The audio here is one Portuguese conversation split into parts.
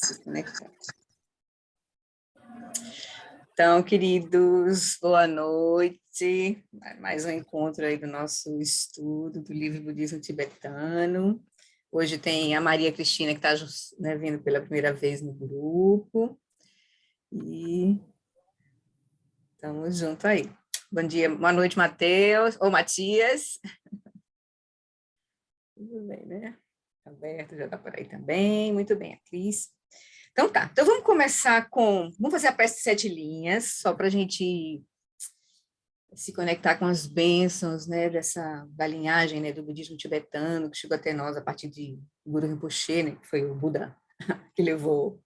se conectar. Então, queridos, boa noite. Mais um encontro aí do nosso estudo do livro Budismo Tibetano. Hoje tem a Maria Cristina, que está, né, vindo pela primeira vez no grupo. E estamos juntos aí. Bom dia, boa noite, Matheus, ou Matias. Tudo bem, né? Alberto já está por aí também. Muito bem, a Cris. Então tá, então vamos começar com... Vamos fazer a prece de 7 linhas, só para a gente se conectar com as bênçãos, né, da linhagem, né, do budismo tibetano, que chegou até nós a partir de Guru Rinpoche, né, que foi o Buda que levou,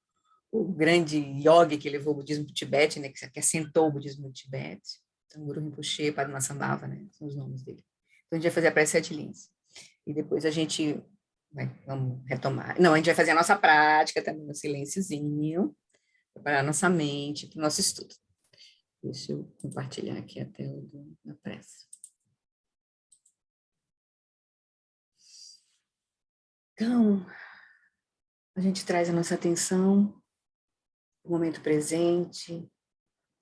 o grande yogi que levou o budismo para o Tibete, né, que assentou o budismo no Tibete. Então, Guru Rinpoche, Padmasambhava, né, são os nomes dele. Então, a gente vai fazer a prece de 7 linhas. E depois a gente vamos retomar. Não, a gente vai fazer a nossa prática também no silênciozinho, preparar a nossa mente para o nosso estudo. Deixa eu compartilhar aqui a tela da prece. Então, a gente traz a nossa atenção para o momento presente,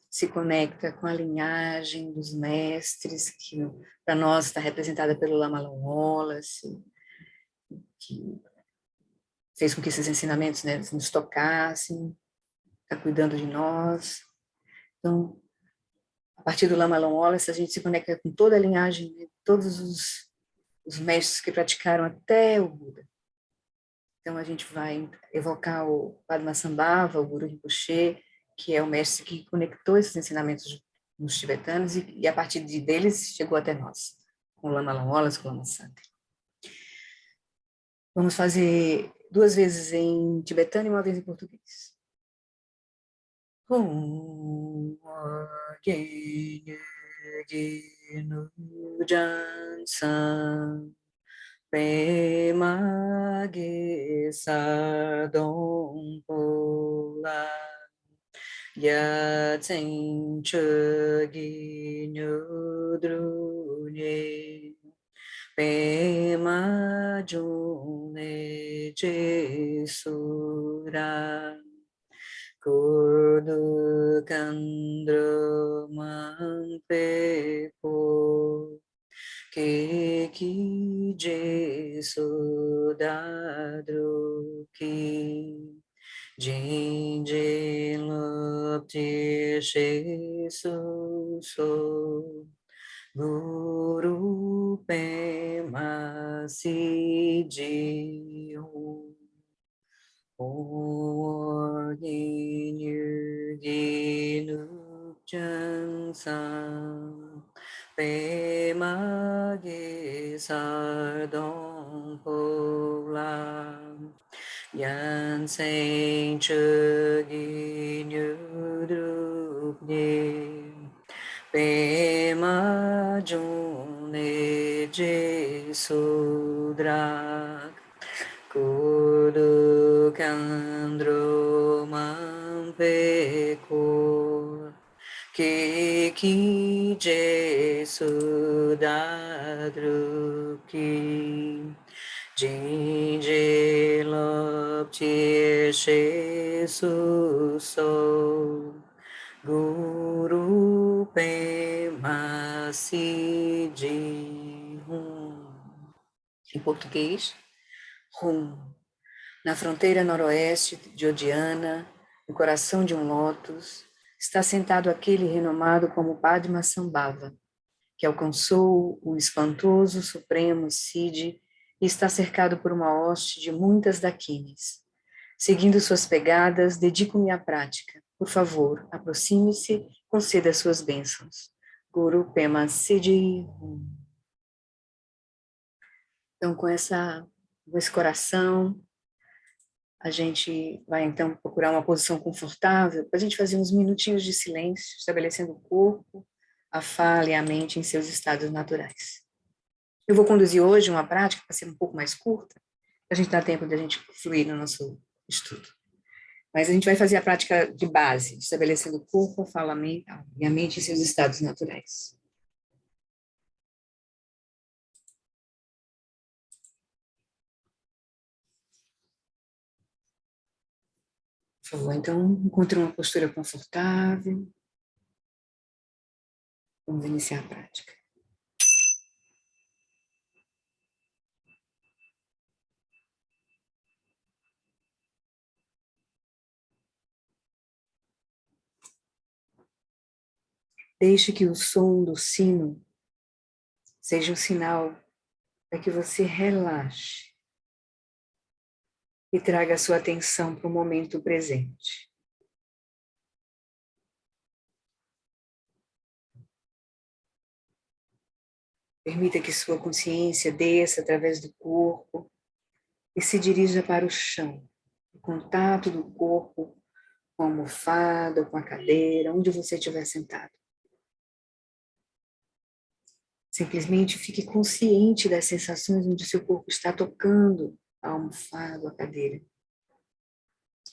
se conecta com a linhagem dos mestres, que para nós está representada pelo Lama Long Wallace, que fez com que esses ensinamentos, né, nos tocassem, está cuidando de nós. Então, a partir do Lama Long Wallace, a gente se conecta com toda a linhagem, né, todos os mestres que praticaram até o Buda. Então, a gente vai evocar o Padmasambhava, o Guru Rinpoche, que é o mestre que conectou esses ensinamentos nos tibetanos e a partir deles chegou até nós, com o Lama Long Wallace, com o Lama Santa. Vamos fazer 2 vezes em tibetano e 1 vez em português. Pemage sardong pola yatsing chagi nyudrunye pema june jesura kurdu kandro manpepo que Jesu dadru ki Jinje lopti shesu so Guru pema si ji o yin yu gi nu chan san Pema ge sardong pola yan sen chegi nyudrup ne Pema june je sudrak kudu kandro mampeko que Jesu dadru ki Jinje lopti shesu so Guru pema si ji hum. Em português, Rum. Na fronteira noroeste de Odiana, no coração de um lótus, está sentado aquele renomado como Padmasambhava, que alcançou o espantoso supremo Siddhi e está cercado por uma hoste de muitas dakinis. Seguindo suas pegadas, dedico-me à prática. Por favor, aproxime-se, conceda suas bênçãos. Guru Pema Siddhi. Então, com esse coração, a gente vai, então, procurar uma posição confortável para a gente fazer uns minutinhos de silêncio, estabelecendo o corpo, a fala e a mente em seus estados naturais. Eu vou conduzir hoje uma prática para ser um pouco mais curta, para a gente dar tempo de a gente fluir no nosso estudo. Mas a gente vai fazer a prática de base, estabelecendo o corpo, a fala e a mente em seus estados naturais. Por favor, então, encontre uma postura confortável. Vamos iniciar a prática. Deixe que o som do sino seja um sinal para que você relaxe e traga a sua atenção para o momento presente. Permita que sua consciência desça através do corpo e se dirija para o chão. O contato do corpo com a almofada, com a cadeira, onde você estiver sentado. Simplesmente fique consciente das sensações onde seu corpo está tocando a almofada, a cadeira.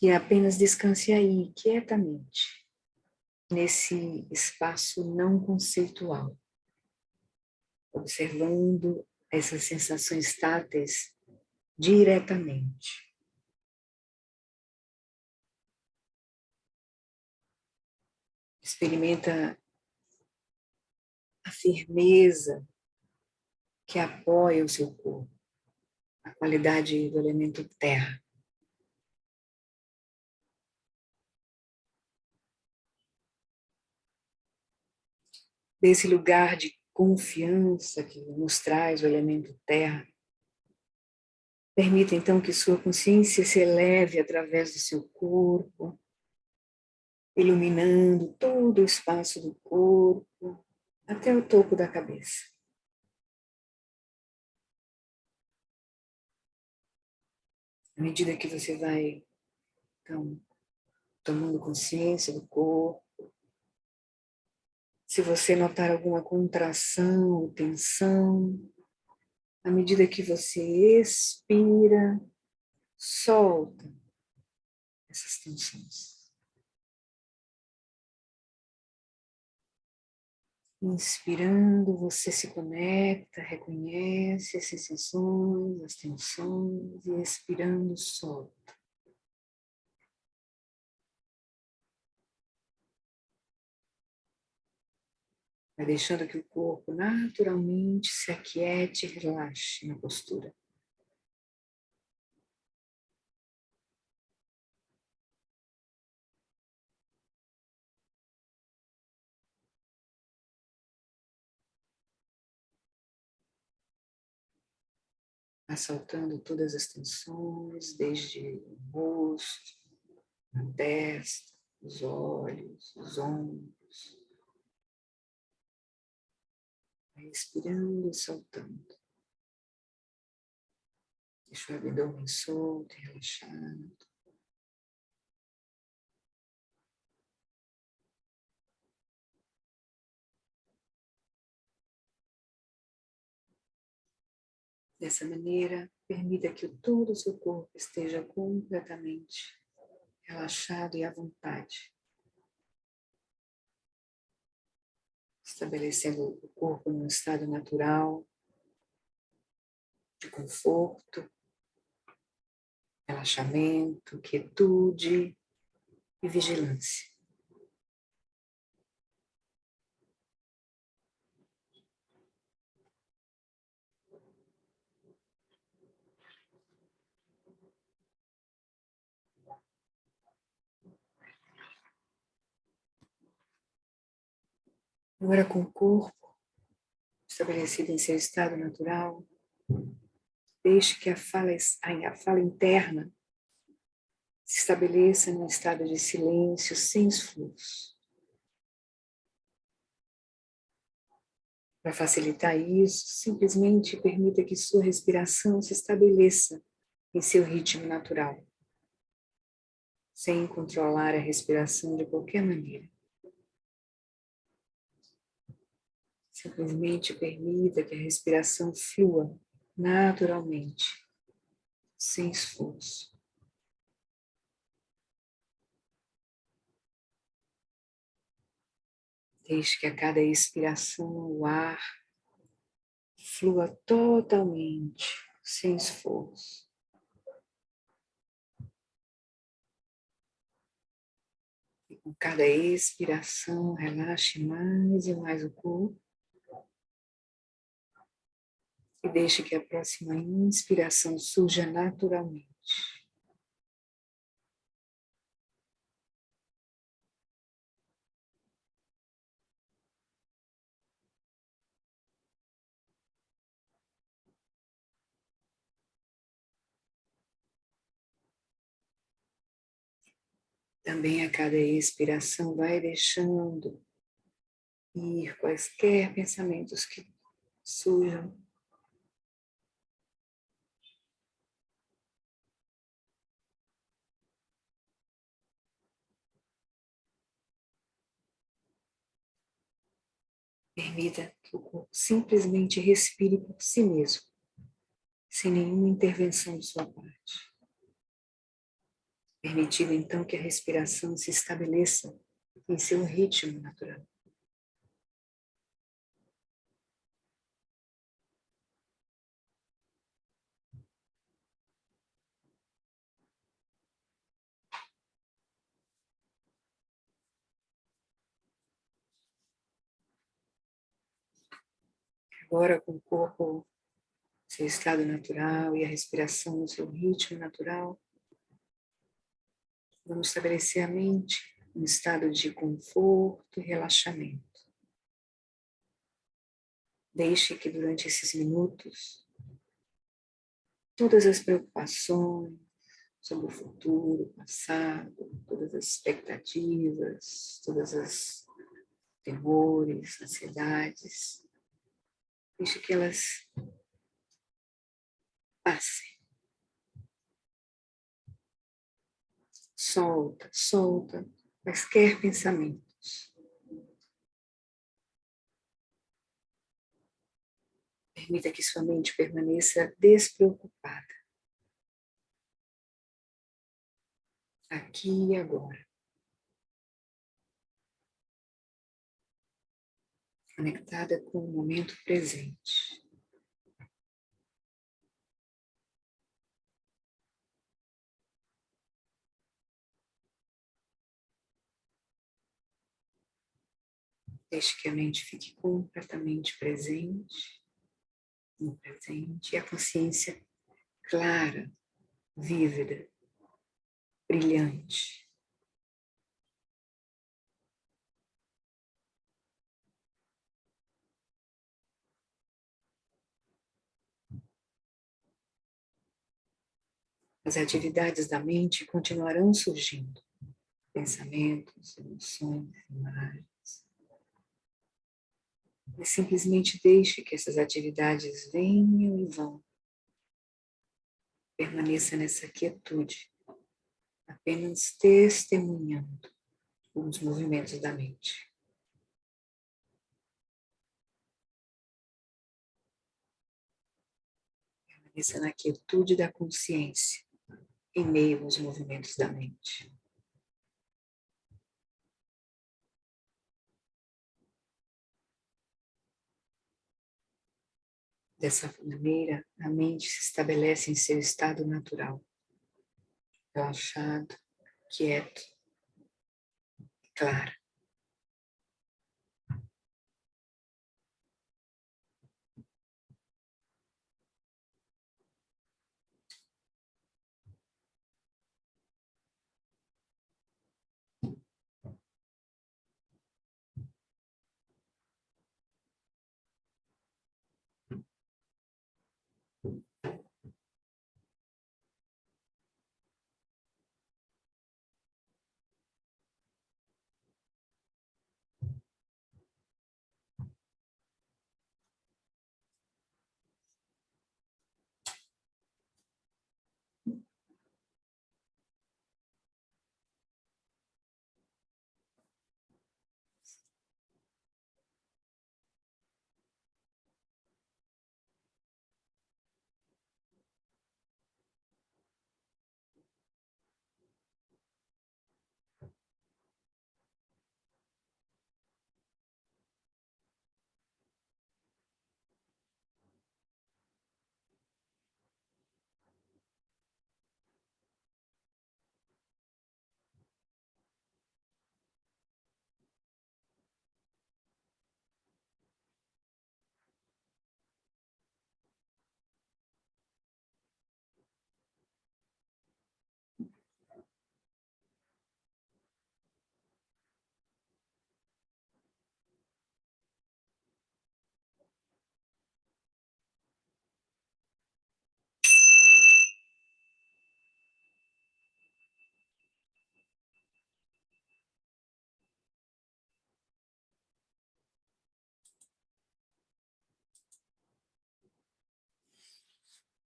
E apenas descanse aí, quietamente, nesse espaço não conceitual, observando essas sensações táteis diretamente. Experimenta a firmeza que apoia o seu corpo, a qualidade do elemento terra. Desse lugar de confiança que nos traz o elemento terra, permita então que sua consciência se eleve através do seu corpo, iluminando todo o espaço do corpo, até o topo da cabeça. À medida que você vai, então, tomando consciência do corpo, se você notar alguma contração ou tensão, à medida que você expira, solta essas tensões. Inspirando, você se conecta, reconhece as sensações, as tensões, e expirando, solta. Vai deixando que o corpo naturalmente se aquiete e relaxe na postura. Vai soltando todas as tensões, desde o rosto, a testa, os olhos, os ombros. Vai inspirando e soltando. Deixa o abdômen solto e relaxado. Dessa maneira, permita que todo o seu corpo esteja completamente relaxado e à vontade. Estabelecendo o corpo num estado natural de conforto, relaxamento, quietude e vigilância. Agora, com o corpo estabelecido em seu estado natural, deixe que a fala interna se estabeleça num estado de silêncio sem esforço. Para facilitar isso, simplesmente permita que sua respiração se estabeleça em seu ritmo natural, sem controlar a respiração de qualquer maneira. Simplesmente permita que a respiração flua naturalmente, sem esforço. Deixe que a cada expiração o ar flua totalmente, sem esforço. Com cada expiração, relaxe mais e mais o corpo. E deixe que a próxima inspiração surja naturalmente. Também a cada expiração vai deixando ir quaisquer pensamentos que surjam. Permita que o corpo simplesmente respire por si mesmo, sem nenhuma intervenção de sua parte. Permitindo então que a respiração se estabeleça em seu ritmo natural. Agora, com o corpo, seu estado natural e a respiração no seu ritmo natural, vamos estabelecer a mente em um estado de conforto e relaxamento. Deixe que durante esses minutos, todas as preocupações sobre o futuro, o passado, todas as expectativas, todas as temores, ansiedades, deixe que elas passem. Solta, solta quaisquer pensamentos. Permita que sua mente permaneça despreocupada. Aqui e agora. Conectada com o momento presente. Deixe que a mente fique completamente presente, no presente, e a consciência clara, vívida, brilhante. As atividades da mente continuarão surgindo. Pensamentos, emoções, imagens. E simplesmente deixe que essas atividades venham e vão. Permaneça nessa quietude, apenas testemunhando os movimentos da mente. Permaneça na quietude da consciência, em meio aos movimentos da mente. Dessa maneira, a mente se estabelece em seu estado natural, relaxado, quieto, claro.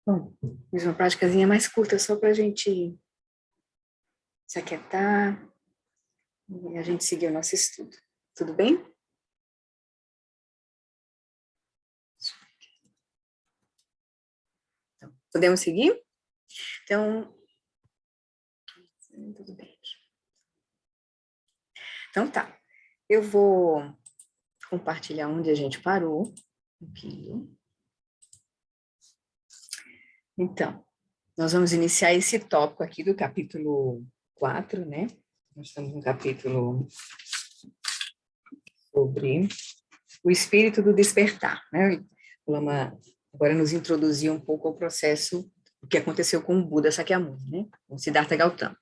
Bom, fiz uma práticazinha mais curta só para a gente se aquietar e a gente seguir o nosso estudo. Tudo bem? Então, podemos seguir? Então, tudo bem. Então tá, eu vou compartilhar onde a gente parou. Aqui. Então, nós vamos iniciar esse tópico aqui do capítulo 4, né? Nós estamos no capítulo sobre o espírito do despertar, né? O Lama agora nos introduziu um pouco ao processo, o que aconteceu com o Buda Sakyamuni, né? Com o Siddhartha Gautama.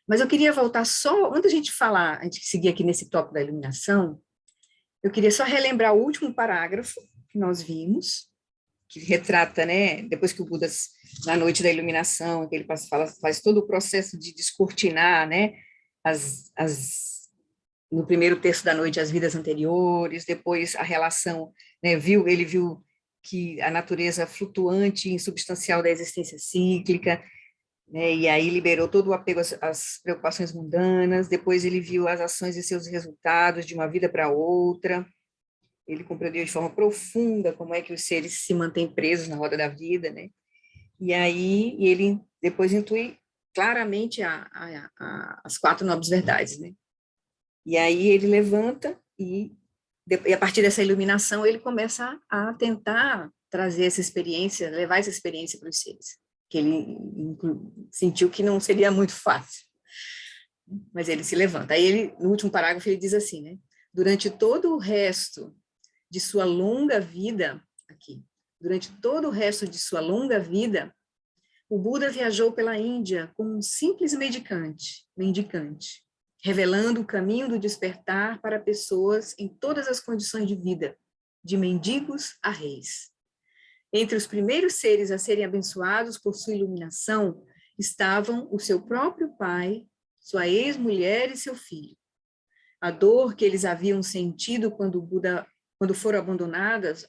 Mas eu queria voltar só, antes da gente falar, a gente seguir aqui nesse tópico da iluminação, eu queria só relembrar o último parágrafo que nós vimos, que retrata, né, depois que o Buda, na noite da iluminação, que ele faz todo o processo de descortinar, né, no primeiro terço da noite, as vidas anteriores, depois a relação, né, ele viu que a natureza flutuante e insubstancial da existência cíclica, né, e aí liberou todo o apego às preocupações mundanas, depois ele viu as ações e seus resultados de uma vida para outra, ele compreendeu de forma profunda como é que os seres se mantêm presos na roda da vida, né? E aí ele depois intui claramente as 4 nobres verdades, né? E aí ele levanta e a partir dessa iluminação ele começa a tentar trazer essa experiência, levar essa experiência para os seres, que ele sentiu que não seria muito fácil. Mas ele se levanta. Aí ele, no último parágrafo, ele diz assim, né? Durante todo o resto de sua longa vida, aqui, durante todo o resto de sua longa vida, o Buda viajou pela Índia como um simples mendicante, revelando o caminho do despertar para pessoas em todas as condições de vida, de mendigos a reis. Entre os primeiros seres a serem abençoados por sua iluminação estavam o seu próprio pai, sua ex-mulher e seu filho. A dor que eles haviam sentido quando foram abandonados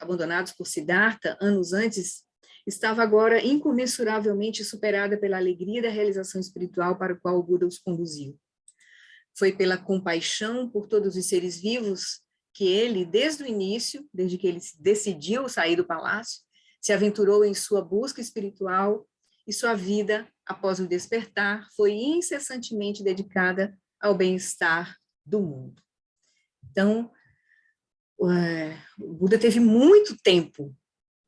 por Siddhartha anos antes, estava agora incomensuravelmente superada pela alegria da realização espiritual para o qual o Buda os conduziu. Foi pela compaixão por todos os seres vivos que ele, desde o início, desde que ele decidiu sair do palácio, se aventurou em sua busca espiritual e sua vida, após o despertar, foi incessantemente dedicada ao bem-estar do mundo. Então, o Buda teve muito tempo,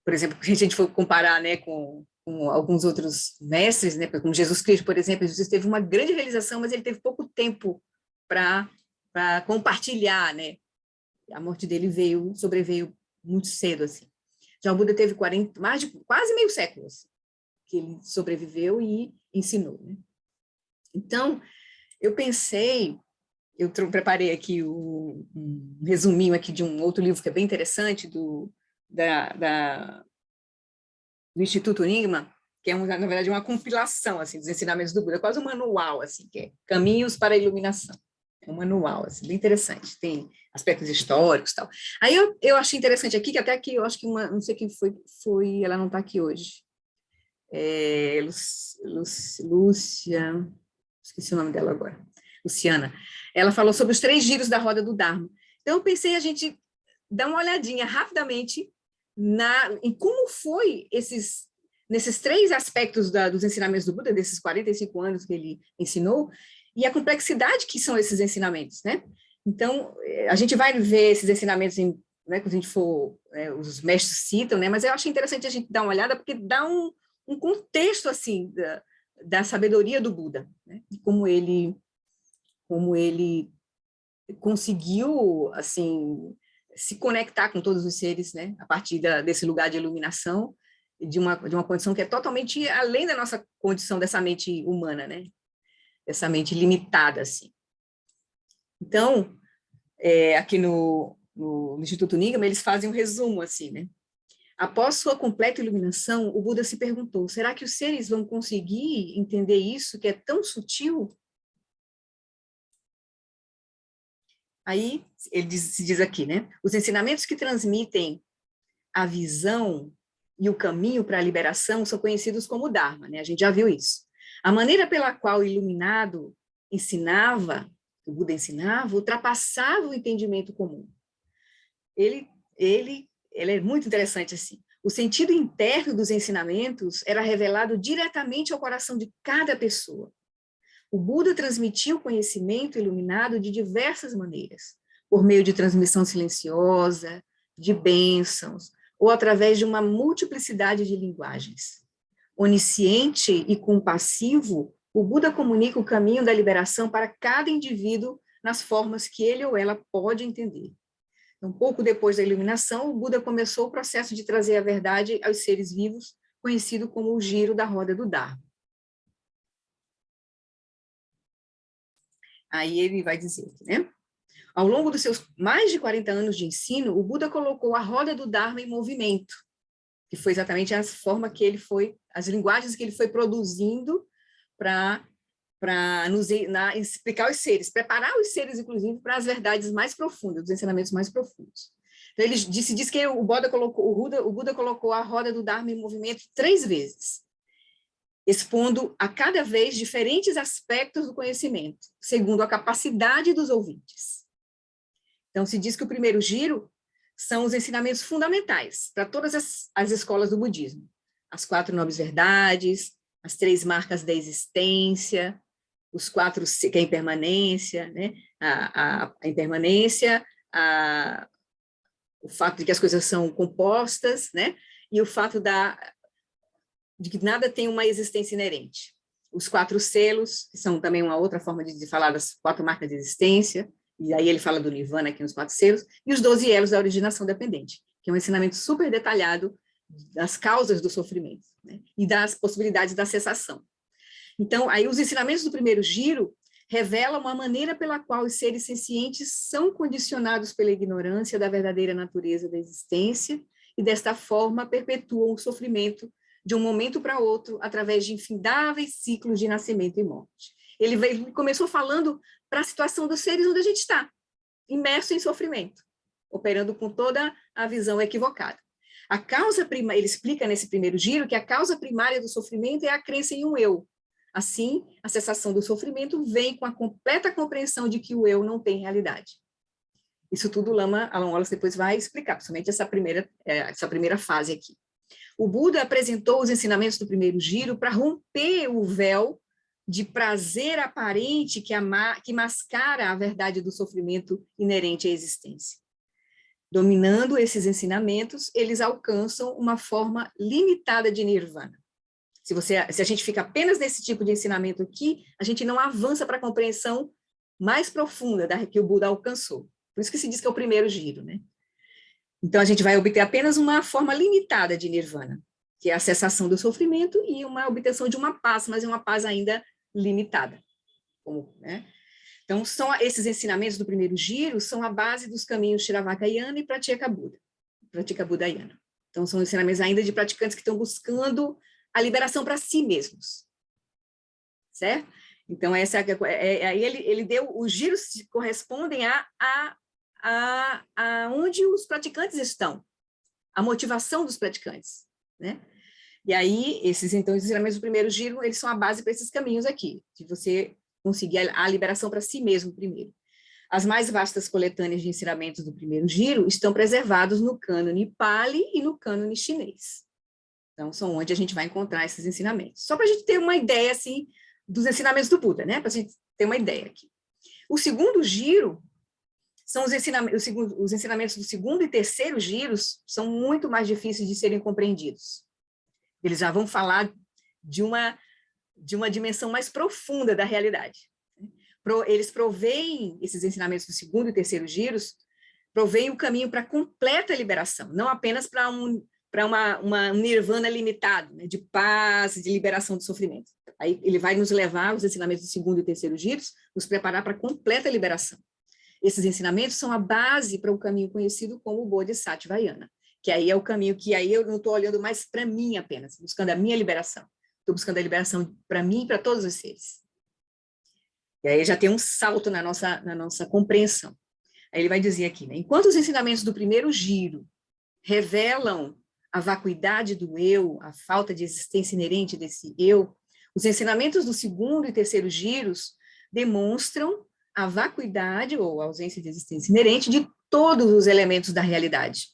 por exemplo, se a gente for comparar, né, com alguns outros mestres, né, como Jesus Cristo, por exemplo, Jesus teve uma grande realização, mas ele teve pouco tempo para compartilhar, né? A morte dele sobreveio muito cedo, assim. Já o Buda teve quase meio século, assim, que ele sobreviveu e ensinou, né? Então, eu preparei aqui um resuminho aqui de um outro livro que é bem interessante, do Instituto Enigma, que é, na verdade, uma compilação assim, dos ensinamentos do Buda, quase um manual, assim, que é Caminhos para a Iluminação. É um manual, assim, bem interessante, tem aspectos históricos e tal. Aí eu achei interessante aqui, que até aqui eu acho que não sei quem foi, ela não está aqui hoje. Lúcia, esqueci o nome dela agora, Luciana. Ela falou sobre os 3 giros da roda do Dharma. Então eu pensei a gente dar uma olhadinha rapidamente em como foi nesses 3 aspectos dos ensinamentos do Buda, desses 45 anos que ele ensinou, e a complexidade que são esses ensinamentos, né? Então, a gente vai ver esses ensinamentos né, quando a gente for, os mestres citam, né? Mas eu acho interessante a gente dar uma olhada, porque dá um contexto, assim, da sabedoria do Buda, né? E como ele conseguiu, assim, se conectar com todos os seres, né, a partir desse lugar de iluminação, de uma condição que é totalmente além da nossa condição dessa mente humana, né, dessa mente limitada, assim. Então, aqui no Instituto Nigama, eles fazem um resumo, assim, né. Após sua completa iluminação, o Buda se perguntou, será que os seres vão conseguir entender isso que é tão sutil? Aí, se diz aqui, né? Os ensinamentos que transmitem a visão e o caminho para a liberação são conhecidos como Dharma, né? A gente já viu isso. A maneira pela qual o iluminado ensinava, o Buda ensinava, ultrapassava o entendimento comum. Ele é muito interessante assim. O sentido interno dos ensinamentos era revelado diretamente ao coração de cada pessoa. O Buda transmitia o conhecimento iluminado de diversas maneiras, por meio de transmissão silenciosa, de bênçãos, ou através de uma multiplicidade de linguagens. Onisciente e compassivo, o Buda comunica o caminho da liberação para cada indivíduo nas formas que ele ou ela pode entender. Um pouco depois da iluminação, o Buda começou o processo de trazer a verdade aos seres vivos, conhecido como o giro da roda do Dharma. Aí ele vai dizer, né? Ao longo dos seus mais de 40 anos de ensino, o Buda colocou a roda do Dharma em movimento, que foi exatamente a forma que ele foi, as linguagens que ele foi produzindo para explicar os seres, preparar os seres, inclusive, para as verdades mais profundas, os ensinamentos mais profundos. Então, ele diz que o Buda colocou a roda do Dharma em movimento 3 vezes, expondo a cada vez diferentes aspectos do conhecimento, segundo a capacidade dos ouvintes. Então, se diz que o primeiro giro são os ensinamentos fundamentais para todas as escolas do budismo. As 4 nobres verdades, as 3 marcas da existência, os 4, que é a impermanência, né? A impermanência, o fato de que as coisas são compostas, né? E o fato de que nada tem uma existência inerente. Os 4 selos, que são também uma outra forma de falar das 4 marcas de existência, e aí ele fala do Nirvana aqui nos 4 selos, e os 12 elos da originação dependente, que é um ensinamento super detalhado das causas do sofrimento, né? E das possibilidades da cessação. Então, aí os ensinamentos do primeiro giro revelam a maneira pela qual os seres sencientes são condicionados pela ignorância da verdadeira natureza da existência e, desta forma, perpetuam o sofrimento de um momento para outro através de infindáveis ciclos de nascimento e morte. Ele começou falando para a situação dos seres onde a gente está, imerso em sofrimento, operando com toda a visão equivocada. A causa primária, ele explica nesse primeiro giro que a causa primária do sofrimento é a crença em um eu. Assim, a cessação do sofrimento vem com a completa compreensão de que o eu não tem realidade. Isso tudo Alan Wallace depois vai explicar, principalmente essa primeira fase aqui. O Buda apresentou os ensinamentos do primeiro giro para romper o véu de prazer aparente que mascara a verdade do sofrimento inerente à existência. Dominando esses ensinamentos, eles alcançam uma forma limitada de nirvana. Se a gente fica apenas nesse tipo de ensinamento aqui, a gente não avança para a compreensão mais profunda que o Buda alcançou. Por isso que se diz que é o primeiro giro, né? Então, a gente vai obter apenas uma forma limitada de nirvana, que é a cessação do sofrimento e uma obtenção de uma paz, mas é uma paz ainda limitada. Né? Então, esses ensinamentos do primeiro giro são a base dos caminhos Shiravakayana e Pratyeka Budayana. Então, são ensinamentos ainda de praticantes que estão buscando a liberação para si mesmos. Certo? Então, aí ele deu, os giros correspondem a onde os praticantes estão, a motivação dos praticantes, né? E aí, os ensinamentos do primeiro giro, eles são a base para esses caminhos aqui, de você conseguir a liberação para si mesmo primeiro. As mais vastas coletâneas de ensinamentos do primeiro giro estão preservados no cânone Pali e no cânone chinês. Então, são onde a gente vai encontrar esses ensinamentos. Só para a gente ter uma ideia, assim, dos ensinamentos do Buda, né? Para a gente ter uma ideia aqui. O segundo giro são os ensinamentos do segundo e terceiro giros são muito mais difíceis de serem compreendidos. Eles já vão falar de uma dimensão mais profunda da realidade. Eles proveem, esses ensinamentos do segundo e terceiro giros, proveem o caminho para a completa liberação, não apenas para um nirvana limitado, né, de paz, de liberação do sofrimento. Aí ele vai nos levar, os ensinamentos do segundo e terceiro giros, nos preparar para a completa liberação. Esses ensinamentos são a base para o caminho conhecido como o Bodhisattvayana, que aí é o caminho que aí eu não estou olhando mais para mim apenas, buscando a minha liberação. Estou buscando a liberação para mim e para todos os seres. E aí já tem um salto na nossa compreensão. Aí ele vai dizer aqui, né, enquanto os ensinamentos do primeiro giro revelam a vacuidade do eu, a falta de existência inerente desse eu, os ensinamentos do segundo e terceiro giros demonstram a vacuidade ou a ausência de existência inerente de todos os elementos da realidade,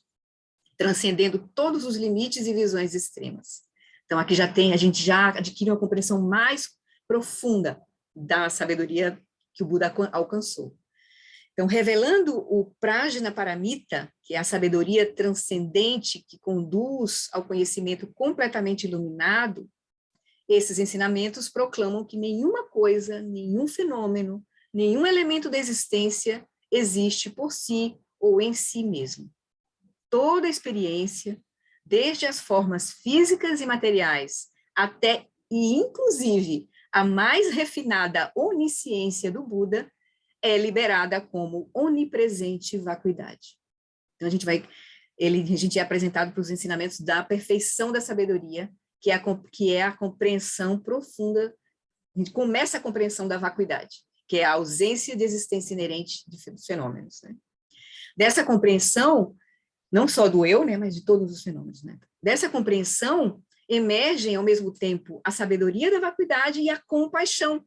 transcendendo todos os limites e visões extremas. Então, aqui a gente já adquire uma compreensão mais profunda da sabedoria que o Buda alcançou. Então, revelando o Prajnaparamita, que é a sabedoria transcendente que conduz ao conhecimento completamente iluminado, esses ensinamentos proclamam que nenhuma coisa, nenhum fenômeno, nenhum elemento da existência existe por si ou em si mesmo. Toda experiência, desde as formas físicas e materiais até e inclusive a mais refinada onisciência do Buda, é liberada como onipresente vacuidade. Então, a gente é apresentado para os ensinamentos da perfeição da sabedoria, que é a compreensão profunda, a gente começa a compreensão da vacuidade, que é a ausência de existência inerente dos fenômenos, né? Dessa compreensão, não só do eu, né, mas de todos os fenômenos, né? Dessa compreensão, emergem ao mesmo tempo a sabedoria da vacuidade e a compaixão,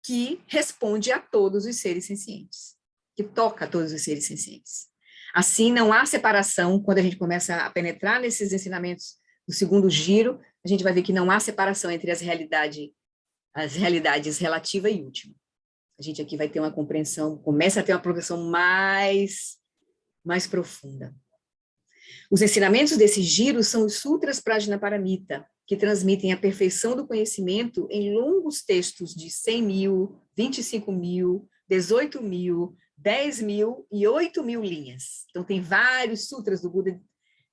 que responde a todos os seres sencientes, que toca a todos os seres sencientes. Assim, não há separação, quando a gente começa a penetrar nesses ensinamentos do segundo giro, a gente vai ver que não há separação entre as realidades relativa e última. A gente aqui vai ter uma compreensão, começa a ter uma compreensão mais profunda. Os ensinamentos desse giro são os Sutras Prajnaparamita, que transmitem a perfeição do conhecimento em longos textos de 100.000, 25.000, 18.000, 10.000 e 8.000 linhas. Então, tem vários sutras do Buda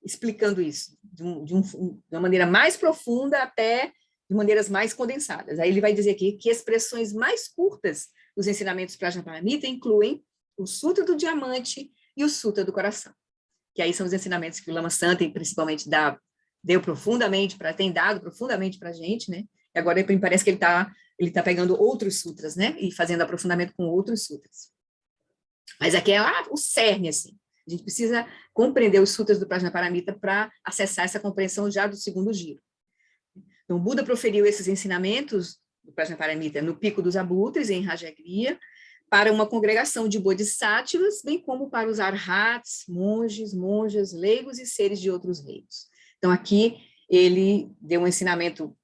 explicando isso, de uma maneira mais profunda até de maneiras mais condensadas. Aí ele vai dizer aqui que expressões mais curtas dos ensinamentos Prajnaparamita incluem o Sutra do Diamante e o Sutra do Coração, que aí são os ensinamentos que o Lama Santen, principalmente, tem dado profundamente para a gente, né? E agora me parece que ele tá pegando outros sutras, né? E fazendo aprofundamento com outros sutras. Mas aqui é o cerne, assim. A gente precisa compreender os sutras do Prajnaparamita para acessar essa compreensão já do segundo giro. Então, o Buda proferiu esses ensinamentos do Prajnaparamita no Pico dos Abutres, em Rajagriha, para uma congregação de bodhisattvas, bem como para os arhats, monges, monjas, leigos e seres de outros reinos. Então, aqui, ele deu um ensinamento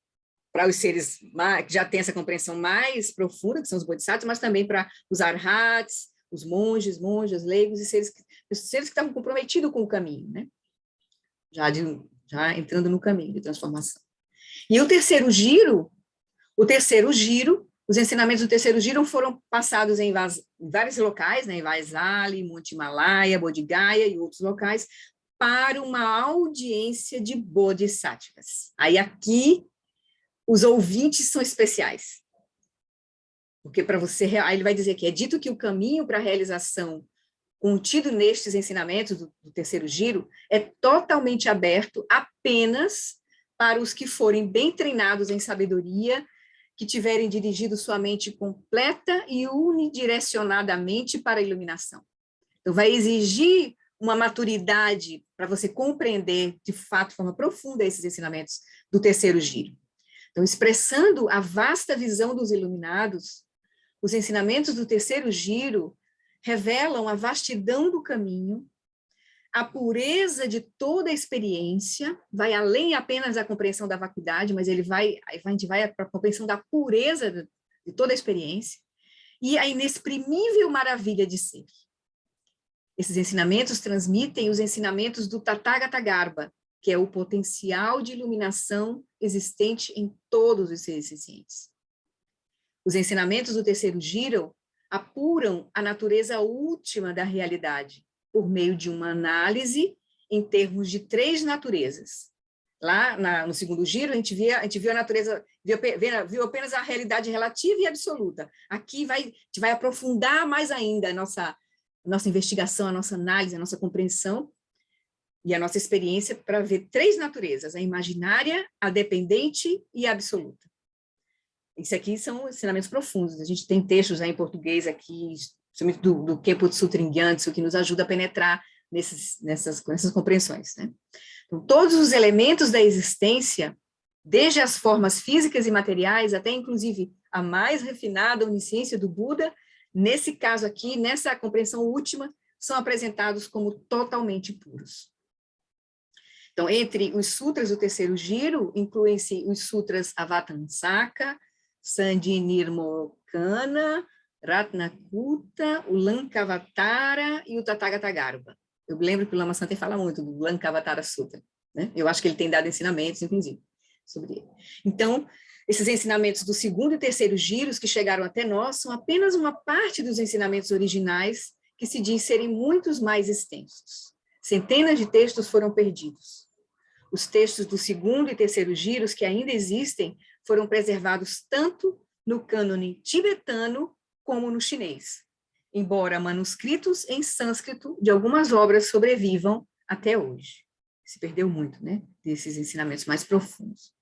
para os seres que já têm essa compreensão mais profunda, que são os bodhisattvas, mas também para os arhats, os monges, monjas, leigos e seres que estavam comprometidos com o caminho, né? Já entrando no caminho de transformação. E o terceiro giro, os ensinamentos do terceiro giro foram passados em vários locais, né, em Vaisali, Monte Himalaia, Bodh Gaya e outros locais, para uma audiência de bodhisattvas. Aí aqui, os ouvintes são especiais. Porque para você, aí ele vai dizer que é dito que o caminho para a realização contido nestes ensinamentos do terceiro giro é totalmente aberto apenas para os que forem bem treinados em sabedoria, que tiverem dirigido sua mente completa e unidirecionadamente para a iluminação. Então, vai exigir uma maturidade para você compreender, de fato, de forma profunda, esses ensinamentos do terceiro giro. Então, expressando a vasta visão dos iluminados, os ensinamentos do terceiro giro revelam a vastidão do caminho, a pureza de toda a experiência, vai além apenas da compreensão da vacuidade, mas a gente vai para a compreensão da pureza de toda a experiência, e a inexprimível maravilha de ser. Esses ensinamentos transmitem os ensinamentos do Tathagata Garbha, que é o potencial de iluminação existente em todos os seres sencientes. Os ensinamentos do terceiro giro apuram a natureza última da realidade, por meio de uma análise em termos de 3 naturezas. Lá no segundo giro, a gente viu a natureza, viu apenas a realidade relativa e absoluta. Aqui a gente vai aprofundar mais ainda a nossa investigação, a nossa análise, a nossa compreensão e a nossa experiência para ver 3 naturezas, a imaginária, a dependente e a absoluta. Isso aqui são ensinamentos profundos. A gente tem textos em português aqui, principalmente do Khenpo Sutra em Gyatso, que nos ajuda a penetrar nessas compreensões, né? Então, todos os elementos da existência, desde as formas físicas e materiais, até inclusive a mais refinada onisciência do Buda, nesse caso aqui, nessa compreensão última, são apresentados como totalmente puros. Então, entre os sutras do terceiro giro, incluem-se os sutras Avatansaka, Sandinirmokana, Ratnakuta, o Lankavatara e o Tathagata-garbha. Eu lembro que o Lama Santen fala muito do Lankavatara Sutra, né? Eu acho que ele tem dado ensinamentos, inclusive, sobre ele. Então, esses ensinamentos do segundo e terceiro giros que chegaram até nós são apenas uma parte dos ensinamentos originais que se diz serem muitos mais extensos. Centenas de textos foram perdidos. Os textos do segundo e terceiro giros que ainda existem foram preservados tanto no cânone tibetano como no chinês, embora manuscritos em sânscrito de algumas obras sobrevivam até hoje. Se perdeu muito, né, desses ensinamentos mais profundos.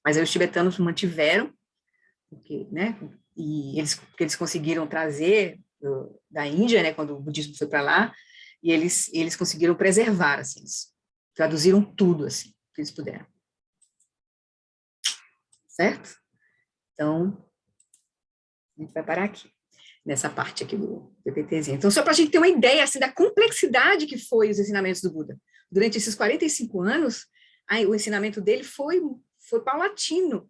Mas aí os tibetanos mantiveram, porque, né, porque eles conseguiram trazer da Índia, né, quando o budismo foi para lá, e eles conseguiram preservar, assim, eles traduziram tudo, assim, que eles puderam. Certo? Então, a gente vai parar aqui, nessa parte aqui do PPTzinho. Então, só para a gente ter uma ideia, assim, da complexidade que foi os ensinamentos do Buda. Durante esses 45 anos, o ensinamento dele foi paulatino,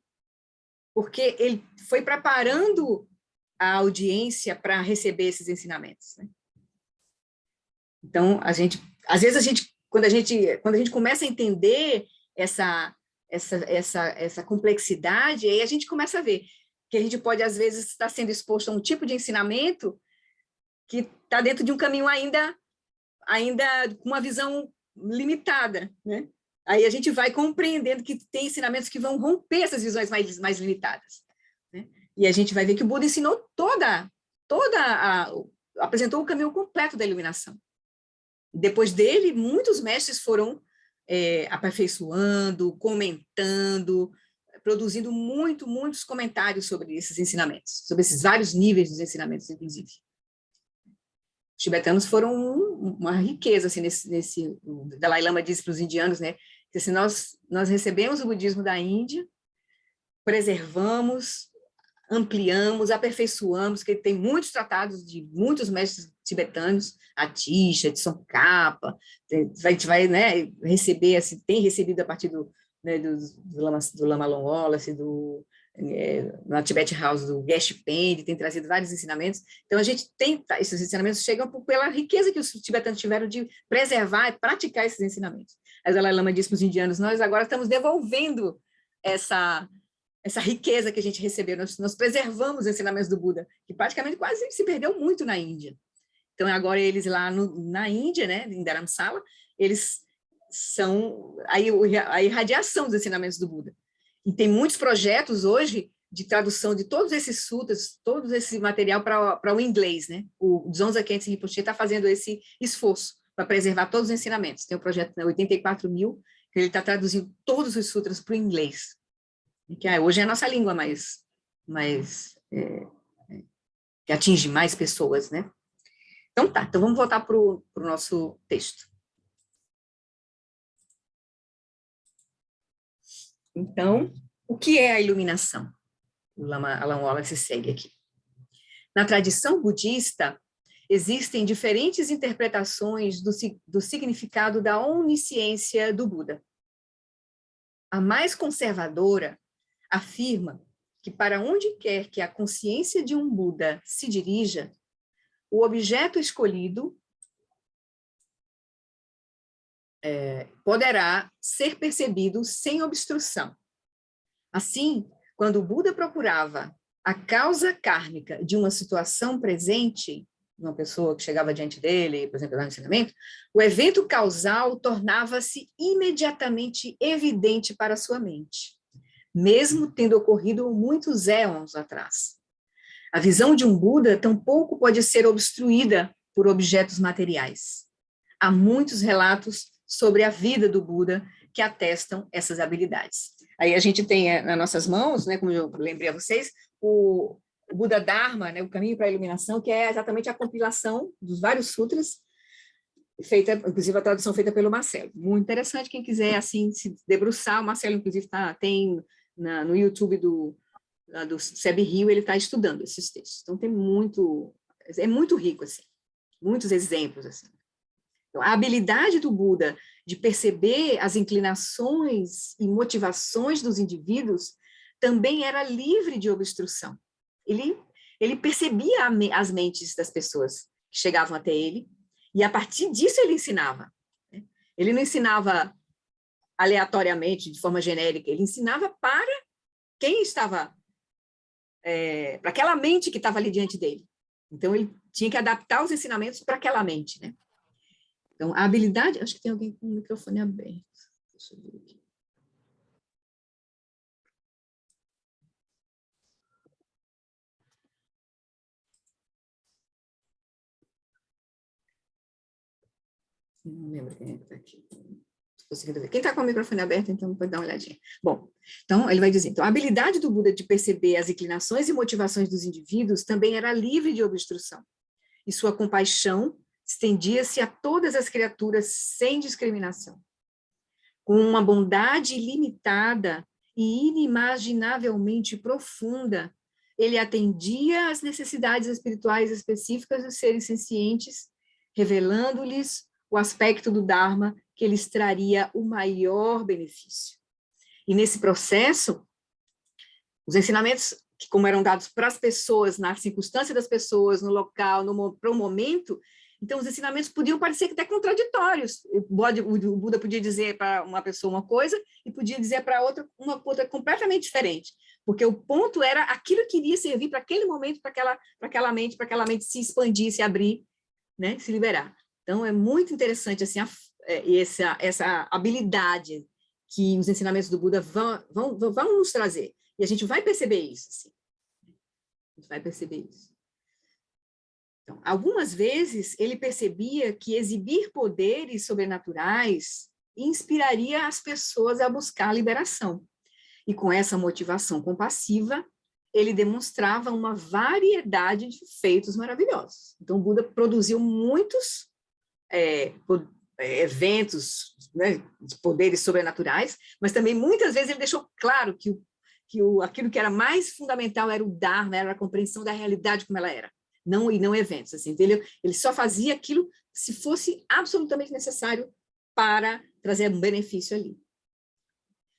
porque ele foi preparando a audiência para receber esses ensinamentos, né? Então, às vezes quando a gente começa a entender essa complexidade, aí a gente começa a ver que a gente pode, às vezes, estar sendo exposto a um tipo de ensinamento que está dentro de um caminho ainda com uma visão limitada, né? Aí a gente vai compreendendo que tem ensinamentos que vão romper essas visões mais limitadas, né? E a gente vai ver que o Buda ensinou apresentou o caminho completo da iluminação. Depois dele, muitos mestres foram aperfeiçoando, comentando, produzindo muitos comentários sobre esses ensinamentos, sobre esses vários níveis dos ensinamentos, inclusive. Os tibetanos foram uma riqueza, assim, o Dalai Lama disse para os indianos, né, que assim, nós recebemos o budismo da Índia, preservamos, ampliamos, aperfeiçoamos, que tem muitos tratados de muitos mestres tibetanos, Atisha, Tsongkhapa, a gente vai, né, receber, assim, tem recebido a partir do Lama Long Wallace, na Tibet House do Geshe Pende, tem trazido vários ensinamentos. Então, a gente tem, esses ensinamentos chegam pela riqueza que os tibetanos tiveram de preservar e praticar esses ensinamentos. Aí o Dalai Lama disse para os indianos, nós agora estamos devolvendo essa riqueza que a gente recebeu, nós preservamos os ensinamentos do Buda, que praticamente quase se perdeu muito na Índia. Então, agora eles lá na Índia, né, em Dharamsala, eles são a irradiação dos ensinamentos do Buda. E tem muitos projetos hoje de tradução de todos esses sutras, todo esse material para o inglês, né? O Dzongsa Khyentse Rinpoche está fazendo esse esforço para preservar todos os ensinamentos. Tem um projeto, 84.000, que ele está traduzindo todos os sutras para o inglês. Que hoje é a nossa língua que atinge mais pessoas, né? Então tá, então vamos voltar para o nosso texto. Então, o que é a iluminação? O Lama Alan Wallace segue aqui. Na tradição budista, existem diferentes interpretações do significado da onisciência do Buda. A mais conservadora afirma que para onde quer que a consciência de um Buda se dirija, o objeto escolhido poderá ser percebido sem obstrução. Assim, quando o Buda procurava a causa kármica de uma situação presente, uma pessoa que chegava diante dele, por exemplo, lá no ensinamento, o evento causal tornava-se imediatamente evidente para sua mente, mesmo tendo ocorrido muitos éons atrás. A visão de um Buda tampouco pode ser obstruída por objetos materiais. Há muitos relatos sobre a vida do Buda que atestam essas habilidades. Aí a gente tem nas nossas mãos, né, como eu lembrei a vocês, o Buda Dharma, né, o caminho para a iluminação, que é exatamente a compilação dos vários sutras feita, inclusive a tradução feita pelo Marcelo. Muito interessante, quem quiser assim se debruçar, o Marcelo inclusive tem no YouTube do Seb Rio, ele está estudando esses textos. Então é muito rico assim, muitos exemplos assim. Então, a habilidade do Buda de perceber as inclinações e motivações dos indivíduos também era livre de obstrução. Ele percebia as mentes das pessoas que chegavam até ele, e a partir disso ele ensinava. Né? Ele não ensinava aleatoriamente, de forma genérica, ele ensinava para quem estava, para aquela mente que estava ali diante dele. Então, ele tinha que adaptar os ensinamentos para aquela mente, né? Então, a habilidade... Acho que tem alguém com o microfone aberto. Deixa eu ver aqui. Não lembro quem é que está aqui. Conseguindo ver. Quem está com o microfone aberto, então, pode dar uma olhadinha. Bom, então, ele vai dizer, então, a habilidade do Buda de perceber as inclinações e motivações dos indivíduos também era livre de obstrução, e sua compaixão estendia-se a todas as criaturas sem discriminação. Com uma bondade ilimitada e inimaginavelmente profunda, ele atendia às necessidades espirituais específicas dos seres sencientes, revelando-lhes o aspecto do Dharma que lhes traria o maior benefício. E nesse processo, os ensinamentos, que como eram dados para as pessoas, na circunstância das pessoas, no local, para o momento, então os ensinamentos podiam parecer até contraditórios. O Buda podia dizer para uma pessoa uma coisa e podia dizer para outra uma coisa completamente diferente, porque o ponto era aquilo que iria servir para aquele momento, para aquela mente se expandir, se abrir, né, se liberar. Então, é muito interessante assim, essa habilidade que os ensinamentos do Buda vão nos trazer. E a gente vai perceber isso. Assim. A gente vai perceber isso. Então, algumas vezes, ele percebia que exibir poderes sobrenaturais inspiraria as pessoas a buscar a liberação. E com essa motivação compassiva, ele demonstrava uma variedade de feitos maravilhosos. Então, o Buda produziu muitos eventos, né, de poderes sobrenaturais, mas também muitas vezes ele deixou claro que aquilo que era mais fundamental era o Dharma, era a compreensão da realidade como ela era, e não eventos. Assim. Ele só fazia aquilo se fosse absolutamente necessário para trazer um benefício ali.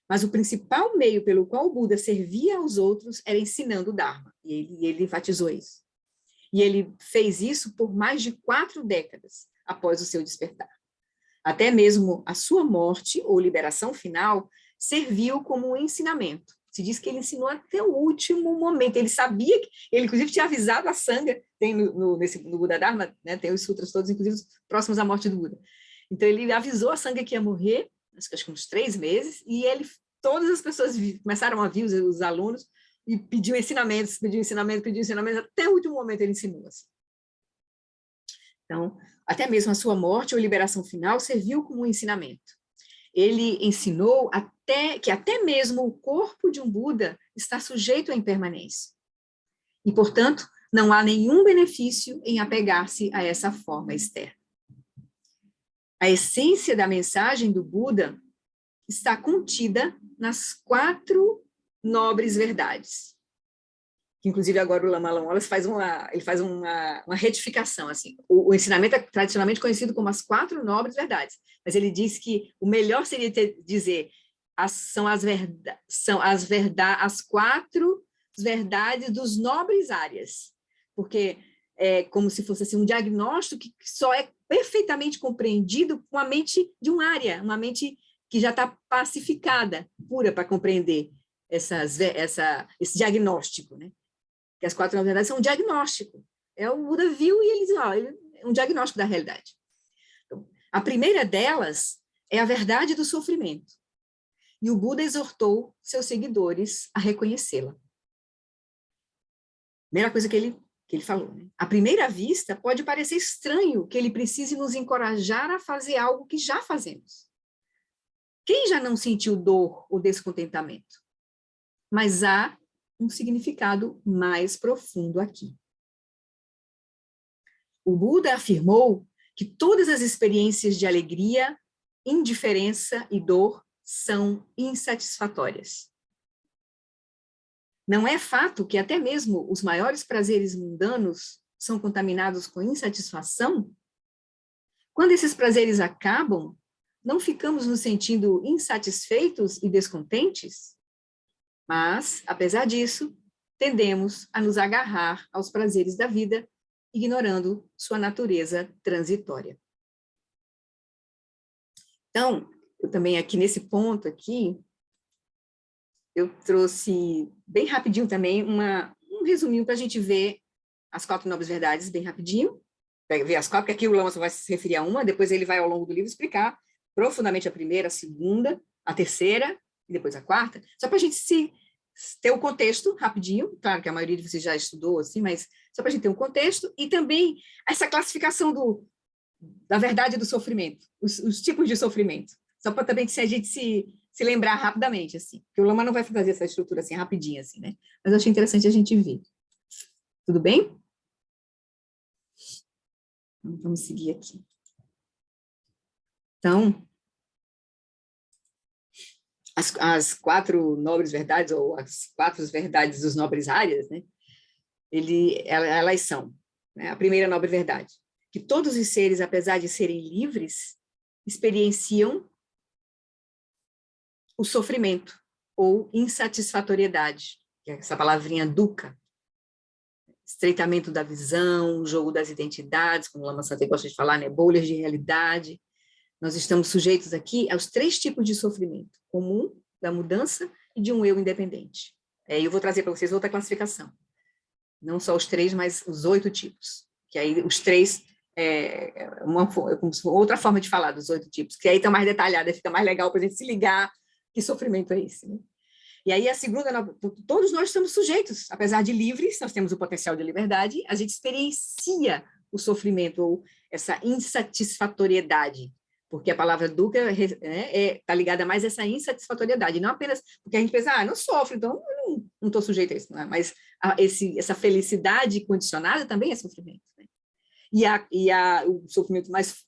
Mas o principal meio pelo qual o Buda servia aos outros era ensinando o Dharma, e ele enfatizou isso. E ele fez isso por mais de 4 décadas após o seu despertar. Até mesmo a sua morte ou liberação final serviu como um ensinamento. Se diz que ele ensinou até o último momento. Ele sabia que... Ele, inclusive, tinha avisado a Sangha, tem no Buda Dharma, né, tem os sutras todos, inclusive, próximos à morte do Buda. Então, ele avisou a Sangha que ia morrer, acho que uns 3 meses, e todas as pessoas começaram a vir, os alunos, e pediu ensinamentos, até o último momento ele ensinou. Assim. Então, até mesmo a sua morte ou liberação final serviu como um ensinamento. Ele ensinou que até mesmo o corpo de um Buda está sujeito à impermanência. E, portanto, não há nenhum benefício em apegar-se a essa forma externa. A essência da mensagem do Buda está contida nas 4 nobres verdades. Inclusive, agora o Lama Wallace faz uma retificação. Assim. O ensinamento é tradicionalmente conhecido como as 4 nobres verdades, mas ele diz que o melhor seria dizer as 4 verdades dos nobres áreas, porque é como se fosse assim, um diagnóstico que só é perfeitamente compreendido com a mente de uma mente que já está pacificada, pura para compreender esse diagnóstico, né? Que as 4 verdades são um diagnóstico. O Buda viu e ele diz, é um diagnóstico da realidade. Então, a primeira delas é a verdade do sofrimento. E o Buda exortou seus seguidores a reconhecê-la. Primeira coisa que ele falou. Né? À primeira vista, pode parecer estranho que ele precise nos encorajar a fazer algo que já fazemos. Quem já não sentiu dor ou descontentamento? Mas há um significado mais profundo aqui. O Buda afirmou que todas as experiências de alegria, indiferença e dor são insatisfatórias. Não é fato que até mesmo os maiores prazeres mundanos são contaminados com insatisfação? Quando esses prazeres acabam, não ficamos nos sentindo insatisfeitos e descontentes? Mas, apesar disso, tendemos a nos agarrar aos prazeres da vida, ignorando sua natureza transitória. Então, eu também aqui nesse ponto aqui, eu trouxe bem rapidinho também um resuminho para a gente ver as 4 nobres verdades bem rapidinho, ver as 4, porque aqui o Lama só vai se referir a uma, depois ele vai ao longo do livro explicar profundamente a primeira, a segunda, a terceira e depois a quarta, só para a gente ter o contexto rapidinho, claro que a maioria de vocês já estudou, assim, mas só para a gente ter um contexto, e também essa classificação da verdade do sofrimento, os tipos de sofrimento, só para também a gente se lembrar rapidamente, assim, porque o Lama não vai fazer essa estrutura assim, rapidinho, assim, né? Mas eu achei interessante a gente ver. Tudo bem? Vamos seguir aqui. Então, as 4 nobres verdades, ou as 4 verdades dos nobres áreas, né? Elas são, né? A primeira nobre verdade, que todos os seres, apesar de serem livres, experienciam o sofrimento ou insatisfatoriedade, que é essa palavrinha dukkha, estreitamento da visão, jogo das identidades, como o Lama Santen gosta de falar, né? Bolhas de realidade. Nós estamos sujeitos aqui aos 3 tipos de sofrimento, comum, da mudança e de um eu independente. Eu vou trazer para vocês outra classificação. Não só os 3, mas os 8 tipos. Que aí os 3 outra forma de falar dos 8 tipos, que aí está mais detalhada, fica mais legal para a gente se ligar que sofrimento é esse, né? E aí a segunda, todos nós estamos sujeitos, apesar de livres, nós temos o potencial de liberdade, a gente experiencia o sofrimento ou essa insatisfatoriedade, porque a palavra dukkha está ligada mais a essa insatisfatoriedade, não apenas porque a gente pensa, não sofro, então não estou sujeito a isso, não é? Mas essa felicidade condicionada também é sofrimento, né? O sofrimento mais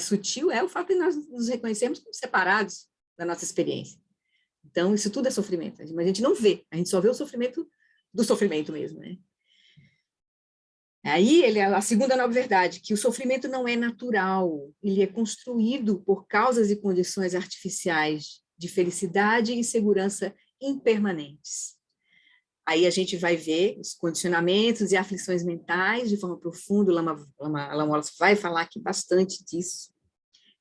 sutil é o fato de nós nos reconhecermos como separados da nossa experiência. Então, isso tudo é sofrimento, mas a gente não vê, a gente só vê o sofrimento do sofrimento mesmo, né? Aí, a segunda nova verdade, que o sofrimento não é natural, ele é construído por causas e condições artificiais de felicidade e segurança impermanentes. Aí a gente vai ver os condicionamentos e aflições mentais de forma profunda, o Lama Wallace vai falar aqui bastante disso,